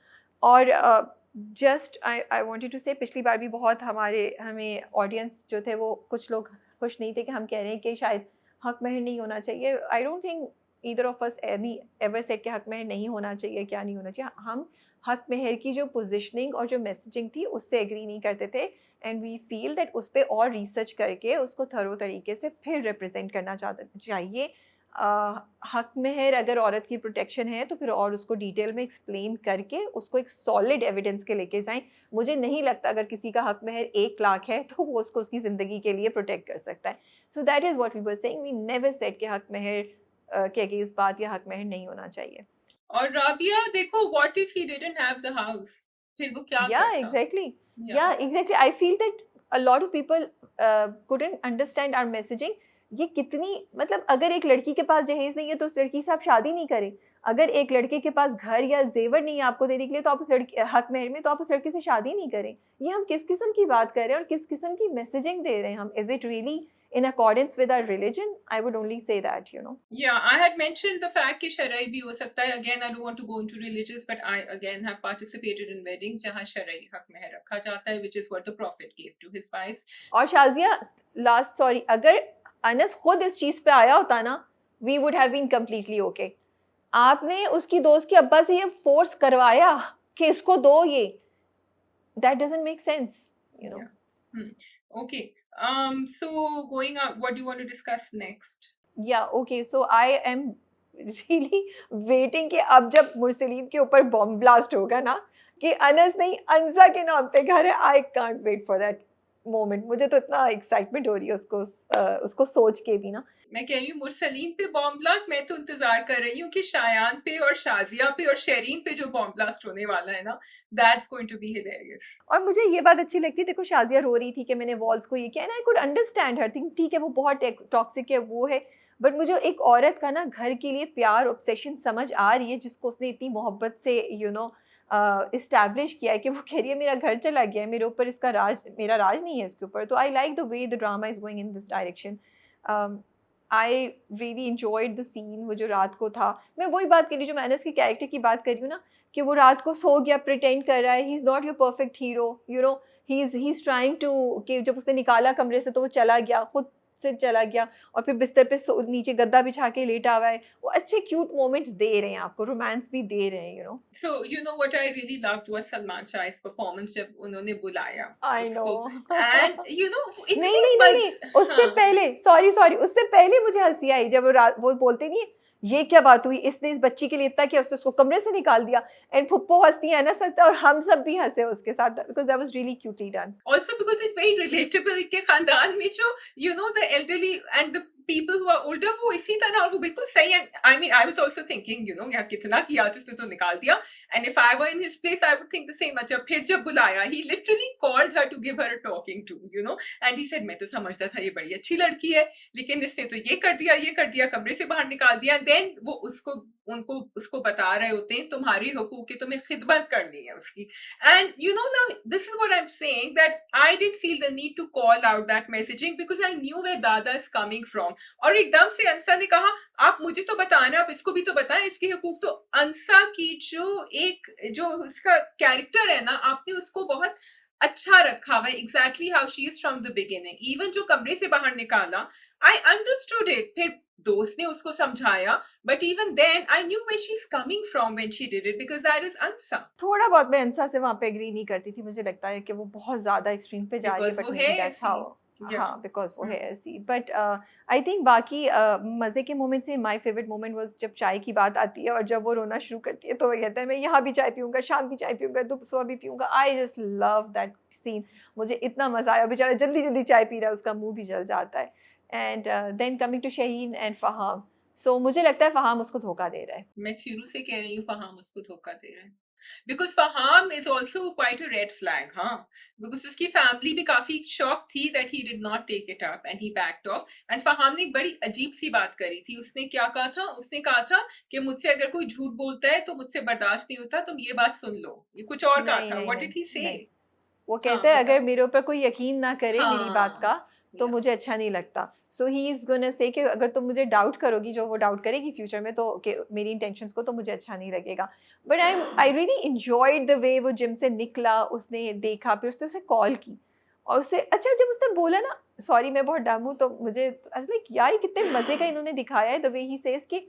और जस्ट आई वांटेड टू से, पिछली बार भी बहुत हमें ऑडियंस जो थे वो कुछ लोग खुश नहीं थे कि हम कह रहे हैं कि शायद हक महर नहीं होना चाहिए. I don't think either of us any ever said कि हक महर नहीं होना चाहिए, क्या नहीं होना चाहिए. हम हक महर की जो पोजीशनिंग और जो मैसेजिंग थी उससे एग्री नहीं करते थे. एंड वी फील दैट उस पर और रिसर्च करके उसको थरो तरीके से फिर रिप्रेजेंट करना चाहिए. हक महर अगर औरत की प्रोटेक्शन है तो फिर और उसको डिटेल में एक्सप्लेन करके उसको एक सॉलिड एविडेंस के लेके जाएं. मुझे नहीं लगता अगर किसी का हक महर 1 लाख है तो वो उसको उसकी ज़िंदगी के लिए प्रोटेक्ट कर सकता है. So that is what we were saying. We never said कि हक महर के अगेंस्ट बात या हक महर नहीं होना चाहिए. और राबिया देखो, what if he didn't have the house? फिर वो क्या Yeah, करता? exactly. Yeah. Yeah, exactly. I feel that a lot of people couldn't understand our messaging. ये कितनी, मतलब अगर एक लड़की के पास जहेज़ नहीं है तो उस लड़की से आप शादी नहीं करें. अगर एक लड़के के पास घर या ज़ेवर नहीं है आपको देने के लिए तो आप उस लड़की हक महर में, तो आप उस लड़के से शादी नहीं करें. ये हम किस किस्म की बात कर रहे हैं और किस किस्म की मैसेजिंग दे रहे हैं हम. Is it really in accordance with our religion? I would only say that, you know. Yeah, I had mentioned the fact कि शरई भी हो सकता है. Again, I don't want to go into religious, but I again have participated in weddings जहाँ शरई हक महर रखा जाता है, which is what the Prophet gave to his wives. और शाज़िया लास्ट, सॉरी, अगर अनस खुद इस चीज़ पे आया होता ना, we would have been completely okay. आपने उसकी दोस्त के अब्बा से ये फोर्स करवाया कि इसको दो ये. That doesn't make sense, you know. Yeah. Okay. So going on, what do you want to discuss next? Yeah, okay. So I am really waiting कि अब जब मुरसलीन के ऊपर बॉम्ब ब्लास्ट होगा ना, कि अनस नहीं अनसा के नाम पे घर है. I can't wait for that moment. मुझे तो इतना एक्साइटमेंट हो रही है उसको सोच के भी ना. मैं कह रही हूँ मुरसलीन पे बॉम्ब ब्लास्ट, मैं तो इंतजार कर रही हूँ कि शायान पे और शाजिया पे और शेरीन पे जो बॉम्ब ब्लास्ट होने वाला है ना, that's going to be hilarious. और मुझे ये बात अच्छी लगती है, देखो शाजिया रो रही थी कि मैंने वॉल्स को ये किया, and I could understand her thing. ठीक है, वो बहुत टॉक्सिक है, वो है, बट मुझे एक औरत का ना घर के लिए प्यार, ऑब्सेशन समझ आ रही है, जिसको उसने इतनी मोहब्बत से इस्टेब्लिश किया है कि वो कह रही है मेरा घर चला गया है, मेरे ऊपर इसका राज, मेरा राज नहीं है इसके ऊपर. तो I like the way the drama is going in this direction. I really enjoyed the scene. वो जो रात को था, मैं वही बात कर रही, जो मैं अनस के कैरेक्टर की बात कर रही हूँ ना, कि वो रात को सो गया, प्रिटेंड कर रहा है, he is not your perfect hero, you know. He is trying to, कि जब उसने निकाला कमरे से तो वो चला गया, खुद से चला गया, और फिर बिस्तर पे नीचे गद्दा बिछा के लेटा हुआ है। वो अच्छे क्यूट मोमेंट्स दे रहे हैं आपको, रोमांस भी दे रहे हैं, you know. So you know what I really loved was Salman Shah's performance जब उन्होंने बुलाया आई नो। उसको, and you know नहीं इतनी नहीं नहीं नहीं, उससे हाँ पहले, सॉरी सॉरी, उससे पहले मुझे हंसी आई जब वो बोलते नहीं है, ये क्या बात हुई, इसने इस बच्ची के लिए इतना किया, उसने उसको कमरे से निकाल दिया, एंड फुप्पो हंसती है ना सच, और हम सब भी हंसे उसके साथ, because that was really cutely done. also because it's very relatable के खानदान में जो you know the elderly and the people who are older वो इसी तरह, और वो बिल्कुल सही है। I mean I was also thinking you know यार कितना किया तो उसने तो निकाल दिया, and if I were in his place I would think the same। अच्छा फिर जब बुलाया he literally called her to give her a talking to you know, and he said मैं तो समझता था ये बड़ी अच्छी लड़की है, लेकिन इसने तो ये कर दिया कमरे से बाहर निकाल दिया। देन वो उसको बता रहे होते हैं तुम्हारी हुकूक की तुम्हें खिदमत करनी है उसकी। And you know, now this is what I'm saying, that I didn't feel the need to call out that messaging because I knew where Dada is coming from। और एकदम से अंसा ने कहा आप मुझे तो बताना, आप इसको भी तो बताएं इसके हुकूक। तो अंसा की जो उसका कैरेक्टर है ना, आपने उसको बहुत अच्छा रखा हुआ है, exactly how she is from the beginning. Even जो कमरे से बाहर निकाला, आई अंडरस्टूड इट। फिर दोस्त ने उसको समझाया, but even then I knew where she's coming from when she did it because that is Ansa। थोड़ा बहुत मैं अंसा से वहाँ पे एग्री नहीं करती थी, मुझे लगता है कि वो बहुत ज़्यादा एक्सट्रीम पे जा रही है, Because बट वो मे है बी दैट्स ऐसी। हाउ। Yeah। हाँ, बिकॉज वो है हम्म। ऐसी, बट आई थिंक बाकी मज़े के मोमेंट से माय फेवरेट मोमेंट वाज जब चाय की बात आती है और जब वो रोना शुरू करती है, तो वो कहता है मैं यहाँ भी चाय पीऊँगा, शाम भी चाय पीऊँगा, सुबह भी पीऊँगा। I just love that scene, मुझे इतना मज़ा आया, बेचारा जल्दी जल्दी चाय पी रहा है, उसका मुंह भी जल जाता है। And then coming to Shaheen and Faham, so मुझे लगता है फहाम उसको धोखा दे रहा है। मैं शुरू से कह रही हूँ फहाम उसको धोखा दे रहा है, because Faham is also quite a red flag. हाँ, बिकॉज उसकी फैमिली भी काफी शॉक थी that he did not take it up and he backed off. And Faham ने एक बड़ी अजीब सी बात करी थी। उसने क्या कहा था? उसने कहा था कि मुझसे अगर कोई झूठ बोलता है तो मुझसे बर्दाश्त नहीं होता, तुम ये बात सुन लो। ये कुछ और कहा नहीं था। नहीं व्हाट नहीं डिड ही से? नहीं, वो हाँ कहता है अगर बताओ। मेरे ऊपर कोई यकीन ना करे मेरी बात हाँ का, तो या मुझे अच्छा नहीं लगता। सो ही इज़ गोना से कि अगर तुम मुझे डाउट करोगी, जो वो डाउट करेगी फ्यूचर में, तो कि मेरी इंटेंशंस को, तो मुझे अच्छा नहीं लगेगा। But I really enjoyed the way वो जिम से निकला, उसने देखा, फिर उसने उसे कॉल की, और उससे अच्छा जब उसने बोला ना सॉरी मैं बहुत डम हूँ, तो मुझे लाइक यार ये कितने मज़े का इन्होंने दिखाया है, द वे ही सेज कि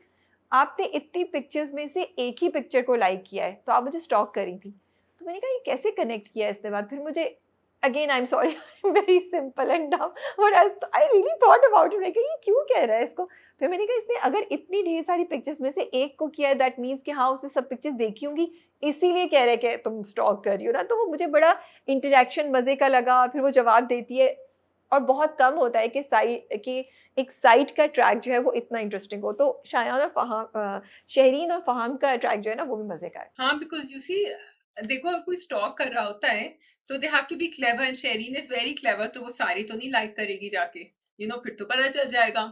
आपने इतनी पिक्चर्स में से एक ही पिक्चर को लाइक किया है, तो आप मुझे स्टॉक करी थी। तो मैंने कहा ये कैसे कनेक्ट किया इसने बात, फिर मुझे again I am sorry I am very simple and dumb, but I really thought about it, मैंने कहा ये क्यों कह रहा है इसको। फिर मैंने कहा इसने अगर इतनी ढेर सारी पिक्चर्स में से एक को किया है, दैट मीन्स कि हाँ उसने सब पिक्चर्स देखी होंगी, इसीलिए कह रहे हैं कि तुम स्टॉक कर रही हो ना। तो वो मुझे बड़ा इंटरेक्शन मज़े का लगा, फिर वो जवाब देती है, और बहुत कम होता है कि एक साइट का ट्रैक जो है वो इतना इंटरेस्टिंग हो। तो शायान और शहरीन और फहाम का ट्रैक जो है ना वो भी मज़े का है। हाँ, बिकॉज यू सी देखो अगर कोई स्टॉक कर रहा होता है तो they have to be clever, and Shereen is very clever. तो वो सारी तो नहीं लाइक करेगी जाके, यू नो, फिर तो पता चल जाएगा।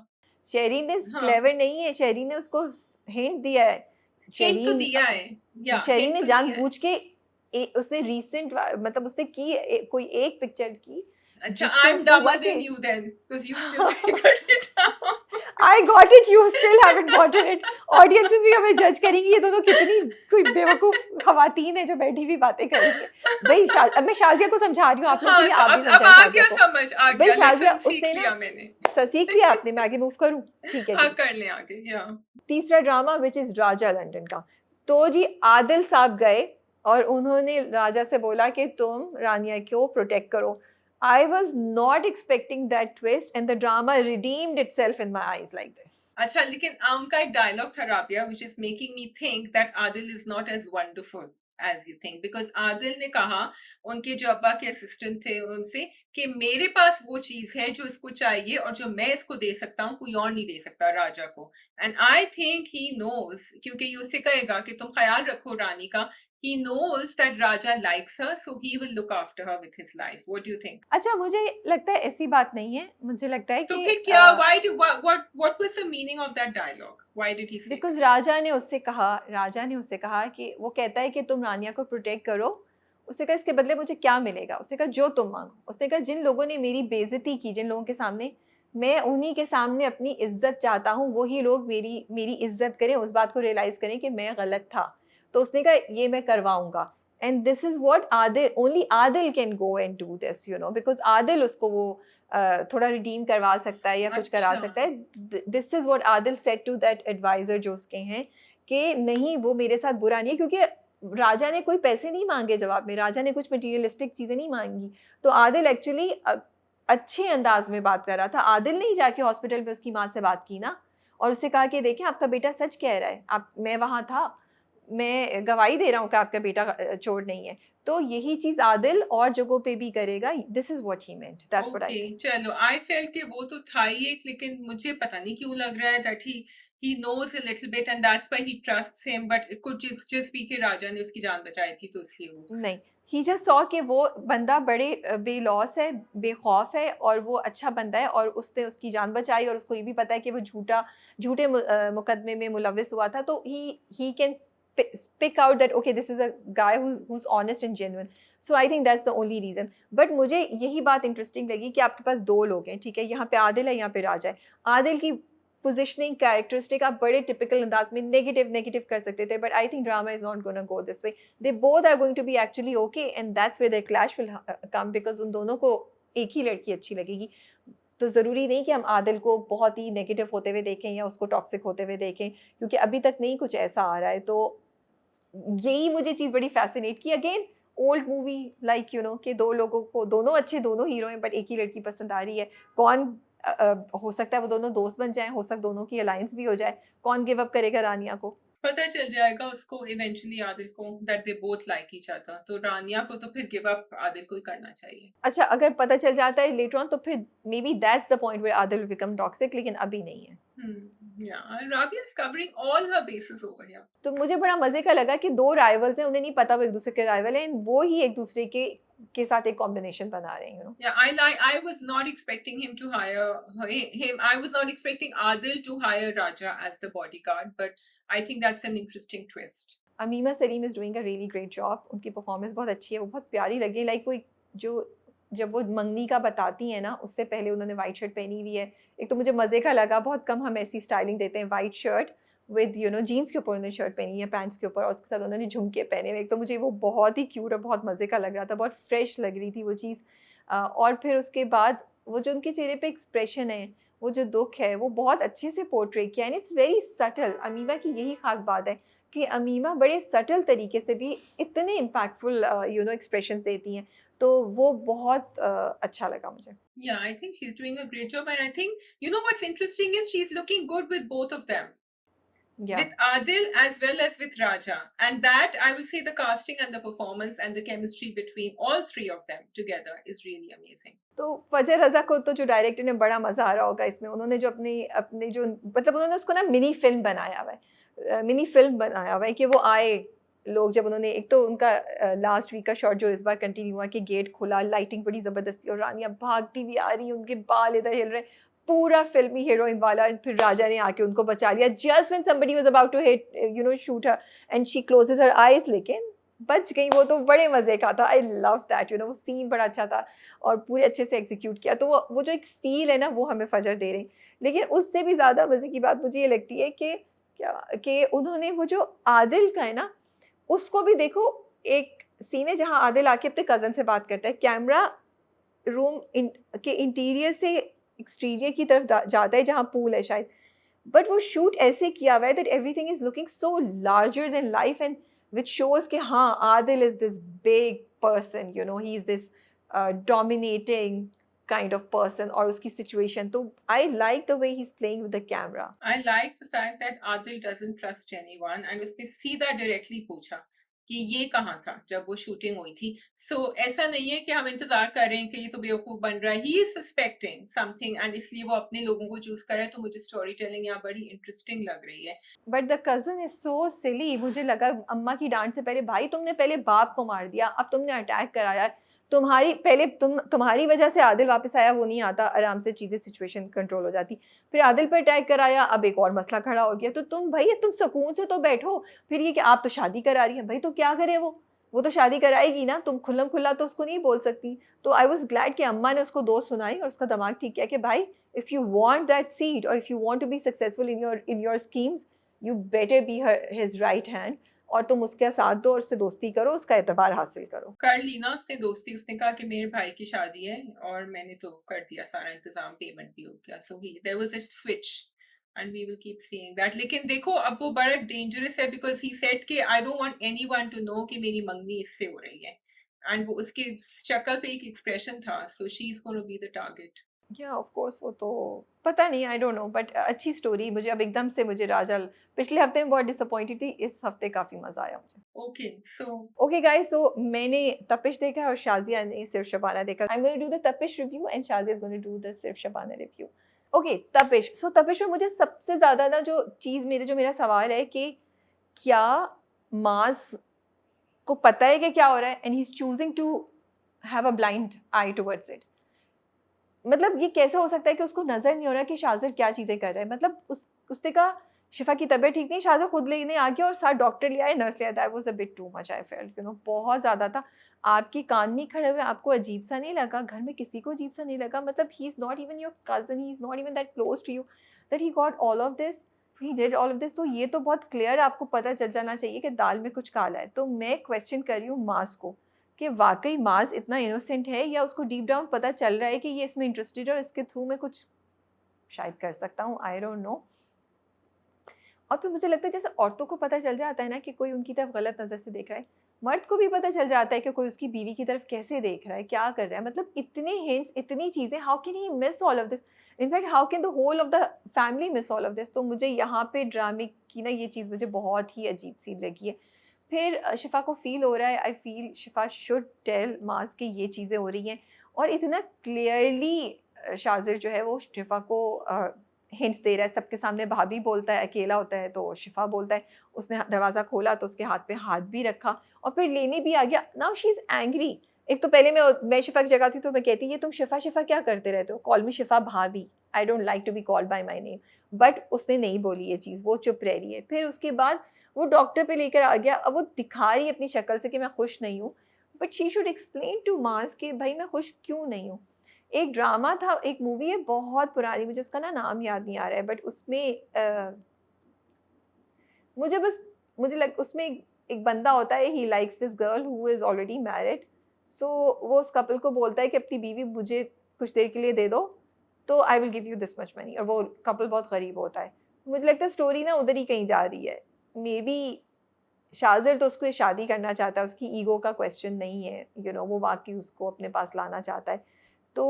शेरीन ने हाँ, क्लेवर नहीं है, शेरीन ने उसको हिंट दिया है। हिंट तो शेरीन दिया है, या शेरीन हिंट ने तो दिया है। जानबूझ के उसने रीसेंट मतलब उसने की कोई एक पिक्चर की अच्छा, आई जिससे एम उसको हुआ डमर कि then you then because you still figured it out. I got it, you still haven't gotten it. Audiences भी हमें जज करेंगी, ये दोनों कितनी कोई बेवकूफ खवातीन है जो बैठी हुई बातें कर रही है। भाई अब मैं शाजिया को समझा रही हूँ, आप लोग के हाँ, लिए आप भी अब समझाएं आ शाजिया गया को। समझ, आ भाई गया, शाजिया लेसन सीख उसने ना लिया मैंने। सीख लिया आपने, मैं आगे मूव करूँ? ठीक है हाँ, जी। कर ले आगे, या तीसरा drama which is Raja London का। तो जी आदिल साहब गए और उन्होंने राजा से बोला कि तुम रानिया को प्रोटेक्ट करो। I was not expecting that twist and the drama redeemed itself in my eyes like this. अच्छा, लेकिन उनका एक डायलॉग था Rabia, which is making me think that Adil is not as wonderful as you think. Because Adil ने कहा उनके जो अब्बा के असिस्टेंट थे उनसे कि मेरे पास वो चीज है जो इसको चाहिए और जो मैं इसको दे सकता हूँ कोई और नहीं दे सकता राजा को। And I think he knows, क्योंकि ये उससे कहेगा कि तुम ख्याल रखो रानी का। he knows that Raja likes her, so he will look after her with his life। What do you think? अच्छा मुझे लगता है ऐसी बात नहीं है, मुझे लगता है तो कि फिर क्या? What was the meaning of that dialogue? Why did he say because that? राजा ने उससे कहा कि वो कहता है कि तुम रानिया को प्रोटेक्ट करो। उसने कहा इसके बदले मुझे क्या मिलेगा? उसने कहा जो तुम मांगो। उसने कहा जिन लोगों ने मेरी बेइज्जती की, जिन लोगों के सामने, मैं उन्हीं के सामने अपनी इज्जत चाहता हूँ, वही लोग मेरी मेरी इज्जत करें, उस बात को रियलाइज करें कि मैं गलत था। तो उसने कहा ये मैं करवाऊंगा। and this is what only Adil can go and do this, you know, because Adil उसको वो थोड़ा redeem करवा सकता है या कुछ करा अच्छा। सकता है. This is what Adil said to that advisor जो उसके हैं कि नहीं वो मेरे साथ बुरा नहीं है, क्योंकि राजा ने कोई पैसे नहीं मांगे जवाब में, राजा ने कुछ मटीरियलिस्टिक चीज़ें नहीं मांगी. तो आदिल एक्चुअली अच्छे अंदाज में बात कर रहा था. आदिल ने ही जाके हॉस्पिटल में उसकी माँ से बात की ना, और उससे कहा कि देखें आपका बेटा सच कह रहा है, आप मैं वहाँ था, मैं गवाही दे रहा हूँ कि आपका बेटा चोर नहीं है. तो यही चीज़ आदिल और जगहों पे भी करेगा. This is what he meant, that's what I okay, think. चलो, आई फेल्ट कि वो तो था ही एक, लेकिन मुझे पता नहीं क्यों लग रहा है that he knows a little bit and that's why he trusts him, but it could just be कि राजा ने उसकी जान बचाई थी तो इसलिए वो. नहीं, ही जस्ट सॉ कि वो बंदा बड़े बेलौस है, बेखौफ है और वो अच्छा बंदा है, और उसने उसकी जान बचाई, और उसको ये भी पता है कि वो झूठे मुकदमे में मुलविस हुआ था. तो he can pick out that okay this is a guy who's honest and genuine. So I think that's the only reason. But मुझे यही बात इंटरेस्टिंग लगी कि आपके पास 2 लोग हैं, ठीक है? यहाँ पे आदिल है, यहाँ पे राजा है. आदिल की पोजिशनिंग कैरेक्टरिस्टिक आप बड़े टिपिकल अंदाज में नेगेटिव कर सकते थे, but I think drama is not gonna go this way. they both are going to be actually okay, and that's where their clash will come, because उन दोनों को एक ही लड़की अच्छी लगेगी. तो ज़रूरी नहीं कि हम आदिल को बहुत ही नेगेटिव होते हुए देखें या उसको टॉक्सिक होते हुए देखें, क्योंकि अभी तक नहीं कुछ ऐसा आ रहा है. तो यही मुझे चीज़ बड़ी फैसिनेट की. Again old movie like you know कि 2 लोगों को, दोनों अच्छे, दोनों हीरो हैं, बट एक ही लड़की पसंद आ रही है. कौन हो सकता है वो दोनों दोस्त बन जाएं, हो सकता है दोनों की अलायंस भी हो जाए. कौन गिव अप करेगा रानिया को? पता चल जाएगा उसको इवेंचुअली आदिल को that they both like each other, तो रानिया को तो फिर गिव अप आदिल को ही करना चाहिए. अच्छा, अगर पता चल जाता है लेटर ऑन तो फिर maybe that's the point where Adil will become toxic, लेकिन अभी नहीं है. Yeah, Rabia is covering all her bases over here. तो मुझे बड़ा मजे का लगा कि 2 राइवल्स हैं, उन्हें नहीं पता वो एक दूसरे के राइवल हैं, वो ही एक दूसरे के साथ एक कॉम्बिनेशन बना रहे हैं, you know. Yeah, I was not expecting him to hire him. I was not expecting Adil to hire Raja as the bodyguard, but I think that's an interesting twist. Amima Salim is doing a really great job. उनकी परफॉर्मेंस बहुत अच्छी है, वो बहुत प्यारी लगी. लाइक कोई जो जब वो मंगनी का बताती हैं ना, उससे पहले उन्होंने वाइट शर्ट पहनी हुई है. एक तो मुझे मज़े का लगा, बहुत कम हम ऐसी स्टाइलिंग देते हैं, white shirt with you know jeans के ऊपर उन्होंने शर्ट पहनी है, पैंट्स के ऊपर, और उसके साथ उन्होंने झुमके पहने हुए. एक तो मुझे वो बहुत ही क्यूट और बहुत मज़े का लग रहा था, बहुत फ्रेश लग रही थी वो चीज़. और फिर उसके बाद वो जो उनके चेहरे पे एक्सप्रेशन है, वो जो दुःख है, वो बहुत अच्छे से पोर्ट्रे किया, and it's very subtle. Amima की यही ख़ास बात है कि अमीमा बड़े सटल तरीके से भी इतने इम्पैक्टफुल यू नो एक्सप्रेशंस देती हैं. तो वो बहुत अच्छा लगा मुझे. Yeah, I think she's doing a great job, and I think you know what's interesting is she's looking good with both of them. या With Adil as well as with Raja, and that I will say the casting and the performance and the chemistry between all three of them together is really amazing. तो फजर रज़ा को तो जो डायरेक्टर ने बड़ा मज़ा आ रहा होगा इसमें. उन्होंने जो अपनी अपने जो मतलब उन्होंने उसको ना मिनी फ़िल्म बनाया हुआ है, मिनी फ़िल्म बनाया हुआ है कि वो आए लोग, जब उन्होंने एक तो उनका लास्ट वीक का शॉट जो इस बार कंटिन्यू हुआ कि गेट खुला, लाइटिंग बड़ी ज़बरदस्ती और रानियाँ भागती हुई आ रही हैं, उनके बाल इधर हिल रहे हैं, पूरा फ़िल्मी हीरोइन वाला. फिर राजा ने आके उनको बचा लिया just when somebody was about to hit you know shoot her and she closes her eyes, लेकिन बच गई वो. तो बड़े मज़े का था. I love that, you know, वो सीन बड़ा अच्छा था और पूरे अच्छे से एग्जीक्यूट किया. तो वो जो एक फ़ील है ना, वो हमें फजर दे रहे हैं. लेकिन उससे भी ज़्यादा मज़े की बात मुझे ये लगती है कि क्या कि उन्होंने वो जो आदिल का है ना, उसको भी देखो. एक सीन है जहाँ आदिल आके अपने कज़न से बात करता है, कैमरा रूम के इंटीरियर से एक्सटीरियर की तरफ जाता है जहाँ पूल है शायद, बट वो शूट ऐसे किया हुआ है that everything is looking so larger than life, and which shows कि हाँ Adil is this big person, you know, he is this dominating kind of person, और उसकी सिचुएशन. तो I like the way he is playing with the camera. I like the fact that Adil doesn't trust anyone and उसने सीधा डायरेक्टली पूछा कि ये कहाँ था जब वो शूटिंग हुई थी. सो ऐसा नहीं है कि हम इंतजार कर रहे हैं कि ये तो बेवकूफ बन रहा है. He is suspecting something and इसलिए वो अपने लोगों को चूज कर रहा है. तो मुझे स्टोरी टेलिंग यहाँ बड़ी इंटरेस्टिंग लग रही है. But the cousin is so silly. मुझे लगा अम्मा की डांट से पहले, भाई तुमने पहले बाप को मार दिया, अब तुमने अटैक कराया. तुम्हारी वजह से आदिल वापस आया, वो नहीं आता, आराम से चीज़ें सिचुएशन कंट्रोल हो जाती. फिर आदिल पर अटैक कराया, अब एक और मसला खड़ा हो गया. तो तुम सुकून से तो बैठो. फिर ये कि आप तो शादी करा रही हैं, भाई तो क्या करे वो तो शादी कराएगी ना, तुम खुल्लम खुल्ला तो उसको नहीं बोल सकती. तो आई वॉज ग्लैड कि अम्मा ने उसको दोस्त सुनाई और उसका दिमाग ठीक किया कि भाई if you want that seat और if you want to be successful in your schemes, you better be his right hand. और तुम उसका साथ दो और उससे दोस्ती करो, उसका एतबार हासिल करो। कर ली ना उसने दोस्ती, उसने कहा कि मेरे भाई की शादी है और मैंने तो कर दिया सारा इंतजाम, पेमेंट भी हो गया, so he there was a switch and we will keep seeing that. लेकिन देखो अब वो बड़ा डेंजरस है बिकॉज ही सेड कि I don't want anyone to know कि मेरी मंगनी इससे हो रही है, एंड वो उसके शक्ल पे एक एक्सप्रेशन था, so she is gonna be the target. या ऑफ कोर्स, वो तो पता नहीं, आई डोंट नो, बट अच्छी स्टोरी। मुझे अब एकदम से मुझे राजा पिछले हफ्ते में बहुत डिसअपॉइंटेड थी, इस हफ्ते काफ़ी मज़ा आया मुझे। ओके सो ओके गाइस, सो मैंने तपिश देखा है और शाज़िया ने सिर्फ शबाना देखा। I am going to do the Tapish review and Shaziya is going to do the Sirf Shabana review. Okay, तपिश। सो तपिश में मुझे सबसे ज़्यादा ना जो चीज़ मेरा सवाल है कि क्या माज़ को पता है कि क्या हो रहा है and he is choosing to have a blind eye towards it. मतलब ये कैसे हो सकता है कि उसको नज़र नहीं हो रहा कि शाज़िर क्या चीज़ें कर रहा है? मतलब उसने कहा शिफ़ा की तबीयत ठीक नहीं, शाज़िर खुद लेने आ गया और साथ डॉक्टर ले आए, नर्स ले आया। That was a bit too much, I felt, बहुत ज़्यादा था। आपके कान नहीं खड़े हुए, आपको अजीब-सा नहीं लगा? घर में किसी को अजीब-सा नहीं लगा? मतलब he is not even your cousin, he is not even that close to you that he got all of this, he did all of this. तो ये तो बहुत क्लियर आपको पता चल जाना चाहिए कि दाल में कुछ काला है। तो मैं क्वेश्चन कर रही हूँ माज़ को कि वाक़ई माज़ इतना इनोसेंट है या उसको डीप डाउन पता चल रहा है कि ये इसमें इंटरेस्टेड है और इसके थ्रू मैं कुछ शायद कर सकता हूँ, आई डोंट नो। और फिर मुझे लगता है जैसे औरतों को पता चल जाता है ना कि कोई उनकी तरफ गलत नज़र से देख रहा है, मर्द को भी पता चल जाता है कि कोई उसकी बीवी की तरफ कैसे देख रहा है, क्या कर रहा है। मतलब इतने हिंट्स, इतनी चीज़ें, how can he miss all of this? In fact how can the whole of the family miss all of this? तो मुझे यहाँ पे ड्रामे की ना ये चीज़ मुझे बहुत ही अजीब-सी लगी है। फिर शिफ़ा को फ़ील हो रहा है, I feel Shifa should tell Maaz कि ये चीज़ें हो रही हैं और इतना क्लियरली शाज़िर जो है वो शिफ़ा को हिंट्स दे रहा है सबके सामने। भाभी बोलता है, अकेला होता है तो शिफ़ा बोलता है, उसने दरवाज़ा खोला तो उसके हाथ पे हाथ भी रखा और फिर लेने भी आ गया। Now she is angry. एक तो पहले मैं शिफ़ा की जगह थी तो मैं कहती ये तुम शिफ़ा शिफ़ा क्या करते रहते हो? कॉल मी शिफ़ा भाभी। I don't like to be called by my name. But उसने नहीं बोली ये चीज़, वो चुप रह रही है। फिर उसके बाद वो डॉक्टर पे लेकर आ गया। अब वो दिखा रही है अपनी शक्ल से कि मैं खुश नहीं हूँ। But she should explain to Maaz कि भई मैं खुश क्यों नहीं हूँ? एक ड्रामा था, एक मूवी है बहुत पुरानी, मुझे उसका ना नाम याद नहीं आ रहा है, बट उसमें मुझे बस मुझे लग उसमें एक बंदा होता है, he likes this girl who is already married. So वो उस कपल को बोलता है कि अपनी बीवी मुझे कुछ देर के लिए दे दो, तो I will give you this much money, और वो कपल बहुत गरीब होता है। मुझे लगता है स्टोरी ना उधर ही कहीं जा रही है। मेबी शाज़िर तो उसको शादी करना चाहता है, उसकी ईगो का क्वेश्चन नहीं है, वो वाक़ई उसको अपने पास लाना चाहता है। तो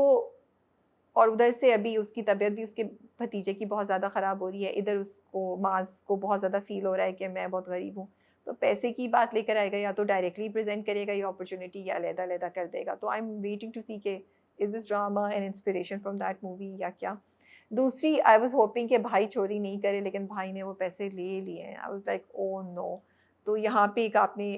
और उधर से अभी उसकी तबीयत भी उसके भतीजे की बहुत ज़्यादा ख़राब हो रही है। इधर उसको माज़ को बहुत ज़्यादा फ़ील हो रहा है कि मैं बहुत गरीब हूँ। तो पैसे की बात लेकर आएगा, या तो डायरेक्टली प्रेज़ेंट करेगा ये अपॉर्च्युनिटी, या अलग-अलग कर देगा। तो आई एम वेटिंग टू सी के is this drama an inspiration from that movie या क्या? दूसरी, आई वाज़ होपिंग कि भाई चोरी नहीं करे, लेकिन भाई ने वो पैसे ले लिए हैं। I was like oh no! तो यहाँ पे एक आपने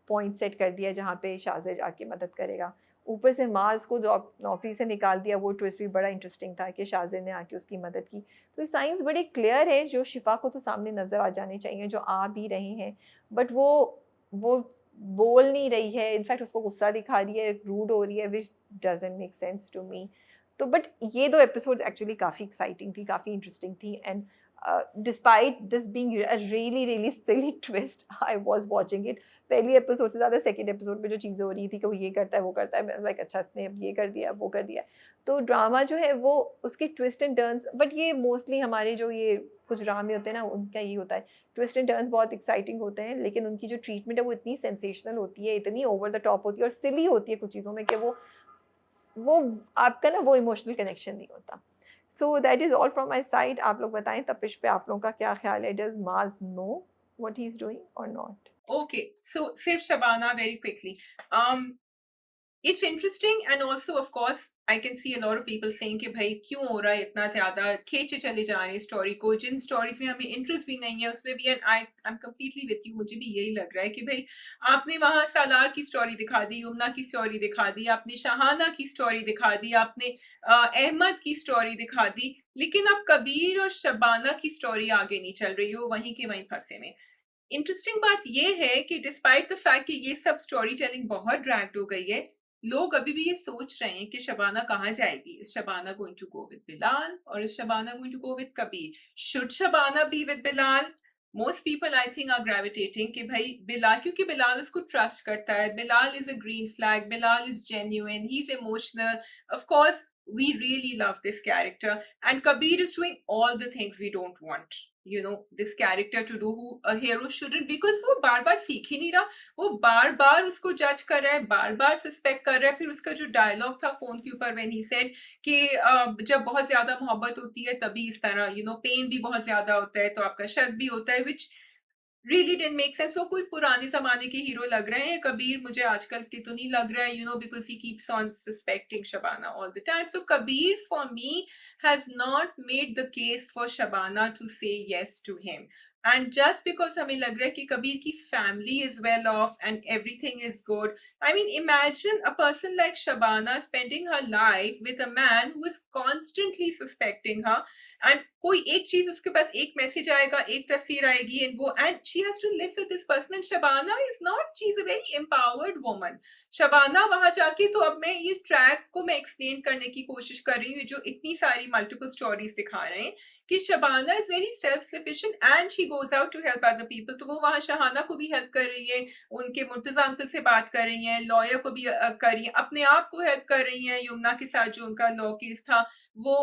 पॉइंट सेट कर दिया जहाँ पे शाज़िर आके मदद करेगा। ऊपर से माज़ को जॉब नौकरी से निकाल दिया, वो ट्विस्ट भी बड़ा इंटरेस्टिंग था कि शाज़िर ने आके उसकी मदद की। तो साइंस बड़े क्लियर है जो शिफ़ा को तो सामने नज़र आ जाने चाहिए, जो आ भी रहे हैं। बट वो बोल नहीं रही है, इनफैक्ट उसको गुस्सा दिखा रही है, रूड हो रही है, which doesn't make sense to me. तो बट ये 2 एपिसोड्स एक्चुअली काफ़ी एक्साइटिंग थी, काफ़ी इंटरेस्टिंग थी, and despite this being a really, really silly twist, I was watching it. पहली एपिसोड से ज़्यादा सेकंड एपिसोड में जो चीज़ें हो रही थी कि वो ये करता है, वो करता है, मैं लाइक अच्छा इसने अब ये कर दिया, वो कर दिया। तो ड्रामा जो है वो उसके ट्विस्ट एंड टर्न्स, बट ये मोस्टली हमारे जो ये कुछ ड्रामे होते हैं ना उनका ये होता है, ट्विस्ट एंड टर्न्स बहुत एक्साइटिंग होते हैं, लेकिन उनकी जो ट्रीटमेंट है वो इतनी सेंसेशनल होती है, इतनी ओवर द टॉप होती है और सिली होती है कुछ चीज़ों में कि वो आपका ना वो इमोशनल कनेक्शन नहीं होता। सो that is all from my side. आप लोग बताएँ तपिश पे आप लोगों का क्या ख़्याल है? Does Maaz know what he is doing और नॉट? ओके सो सिर्फ Shabana very quickly, it's interesting and also of course I can see a lot of people saying कि भाई क्यों हो रहा है इतना ज्यादा खींचे चले जा रहे हैं स्टोरी को, जिन स्टोरीज में हमें इंटरेस्ट भी नहीं है उसमें भी, and I am completely with you, मुझे भी यही लग रहा है कि भाई आपने वहां सालार की स्टोरी दिखा दी, यमुना की स्टोरी दिखा दी, आपने शाहाना की स्टोरी दिखा दी, आपने अहमद की स्टोरी दिखा दी, लेकिन अब कबीर और शबाना की स्टोरी आगे नहीं चल रही हो, वहीं के वहीं फंसे में। इंटरेस्टिंग बात यह है कि डिस्पाइट द फैक्ट कि ये सब स्टोरी टेलिंग बहुत ड्रैग्ड हो गई है, लोग अभी भी ये सोच रहे हैं कि शबाना कहाँ जाएगी, is Shabana going to go with Bilal और is Shabana going to go with Kabir, should Shabana be with Bilal, most people I think are gravitating कि भाई बिलाल, क्योंकि बिलाल उसको trust करता है, Bilal is a green flag, Bilal is genuine, he's emotional. Of course, we really love this character, and Kabir is doing all the things we don't want, you know, this character to do, who a hero shouldn't, because वो बार बार सीख ही नहीं रहा, वो बार बार उसको जज कर रहा है, बार बार सस्पेक्ट कर रहा है. फिर उसका जो डायलॉग था फोन के ऊपर when he said कि जब बहुत ज्यादा मोहब्बत होती है तभी इस तरह, you know, पेन भी बहुत ज्यादा होता है तो आपका शक भी होता है, which really didn't make sense. वो कोई पुराने जमाने के हीरो लग रहे हैं. कबीर मुझे आजकल के तो नहीं लग रहा है, you know, because he keeps on suspecting Shabana all the time. So Kabir for me has not made the case for Shabana to say yes to him. And just because हमें लग रहा है कि कबीर की family is well off and everything is good. I mean, imagine a person like Shabana spending her life with a man who is constantly suspecting her. And कोई एक चीज उसके पास, एक मैसेज आएगा, एक तस्वीर आएगी, एंड वो, and she has to live with this person. And Shabana is not, she is a very empowered woman. Shabana वहां जाके, तो अब मैं इस ट्रैक को मैं एक्सप्लेन करने की कोशिश कर रही हूँ, जो इतनी सारी मल्टीपल स्टोरीज दिखा रहे हैं कि Shabana is very self sufficient and she goes out to help other people. तो वो वहां शहाना को भी हेल्प कर रही है, उनके मुर्तजा अंकल से बात कर रही है, लॉयर को भी कर रही है, अपने आप को हेल्प कर रही है. यमुना के साथ जो उनका लॉ केस था, वो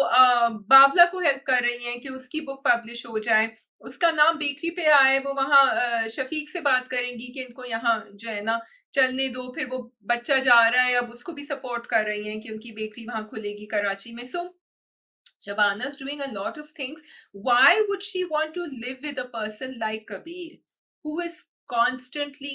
बावला को हेल्प कर रही हैं कि उसकी बुक पब्लिश हो जाए, उसका नाम बेकरी पे आए, वो वहाँ शफीक से बात करेंगी कि इनको यहाँ जो है ना चलने दो. फिर वो बच्चा जा रहा है, अब उसको भी सपोर्ट कर रही हैं कि उनकी बेकरी वहां खुलेगी कराची में. सो Shabana's doing a lot of things. Why would she want to live with a person like Kabir, who is constantly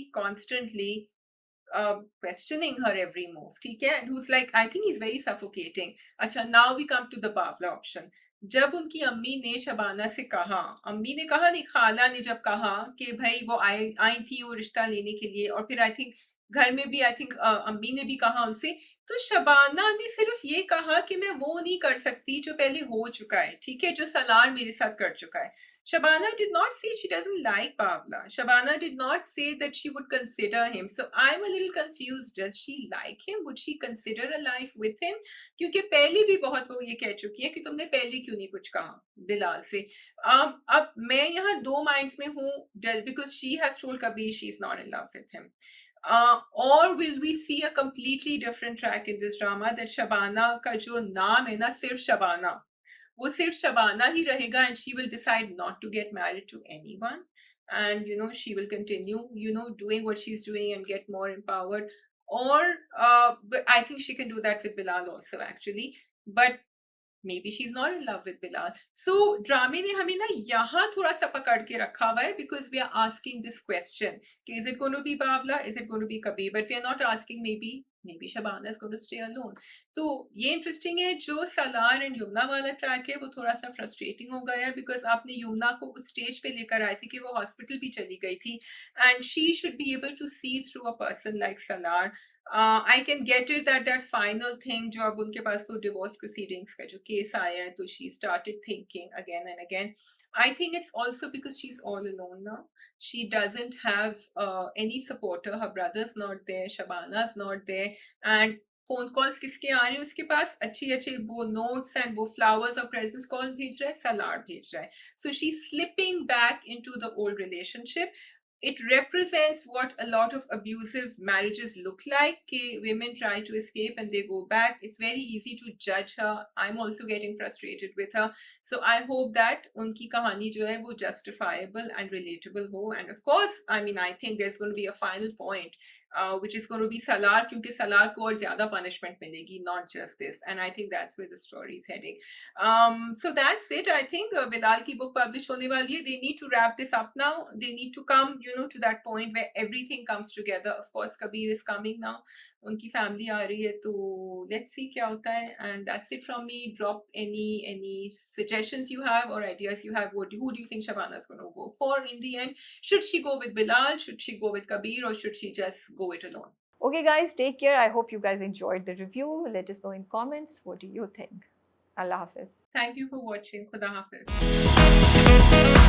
questioning her every move, ठीक है, and who's like, I think he's very suffocating. अच्छा, now we come to the Bawla option. जब उनकी अम्मी ने शबाना से कहा, अम्मी ने कहा नहीं, खाला ने जब कहा कि भाई वो आई थी वो रिश्ता लेने के लिए, और फिर आई थिंक घर में भी आई थिंक अम्मी ने भी कहा उनसे, तो शबाना ने सिर्फ ये कहा कि मैं वो नहीं कर सकती जो पहले हो चुका है, ठीक है, जो सलार मेरे साथ कर चुका है. Shabana did not say she doesn't like Bawla. Shabana did not say that she would consider him. So I'm a little confused. Does she like him? Would she consider a life with him? क्योंकि पहले भी बहुत वो ये कह चुकी है कि तुमने पहले क्यों नहीं कुछ कहा बिलाल से. अब मैं यहाँ दो माइंड्स में हूँ, because she has told Kabir she's not in love with him. Or will we see a completely different track in this drama, that Shabana का जो नाम है ना, सिर्फ शबाना, वो सिर्फ शबाना ही रहेगा, and she will decide not to get married to anyone, and you know she will continue, you know, doing what she's doing and get more empowered. Or but I think she can do that with Bilal also actually, but maybe she's not in love with Bilal. So ड्रामे ने हमें ना यहाँ थोड़ा सा पकड़ के रखा हुआ है, because we are asking this question कि is it going to be Bawla, is it going to be Kabir, but we are not asking maybe Shabana is going to stay alone. तो ये इंटरेस्टिंग है. जो सलार एंड यमुना वाला ट्रैक है वो थोड़ा सा फ्रस्ट्रेटिंग हो गया है, बिकॉज आपने यमुना को उस स्टेज पे लेकर आए थे कि वो हॉस्पिटल भी चली गई थी, and she should be able to see through a person like Salar. I can get it that final thing, जो अब उनके पास वो डिवोर्स प्रोसीडिंग्स का जो केस आया है, तो she started thinking again and again. I think it's also because she's all alone now. She doesn't have any supporter. Her brother's not there, Shabana's not there, and phone calls किसके आ रहे हैं उसके पास, अच्छी अच्छी वो नोट्स एंड वो फ्लावर्स और प्रेजेंट्स कॉल भेज रहा है, सलार भेज रहा है. So she slipping back into the old relationship. It represents what a lot of abusive marriages look like. Women try to escape and they go back. It's very easy to judge her. I'm also getting frustrated with her. So I hope that unki kahani jo hai wo justifiable and relatable ho. And of course, I mean, I think there's going to be a final point, which is going to be Salar, क्योंकि Salar को और ज़्यादा punishment मिलेगी, not just this. And I think that's where the story is heading. So that's it. I think Bilal की book publish होने वाली है. They need to wrap this up now. They need to come, you know, to that point where everything comes together. Of course, Kabir is coming now. उनकी family आ रही है, तो let's see क्या होता है. And that's it from me. Drop any suggestions you have or ideas you have. Who do you think Shabana is going to go for in the end? Should she go with Bilal? Should she go with Kabir? Or should she just go it alone? Okay guys, take care. I hope you guys enjoyed the review. Let us know in comments, what do you think? Allah Hafiz. Thank you for watching. Khuda Hafiz.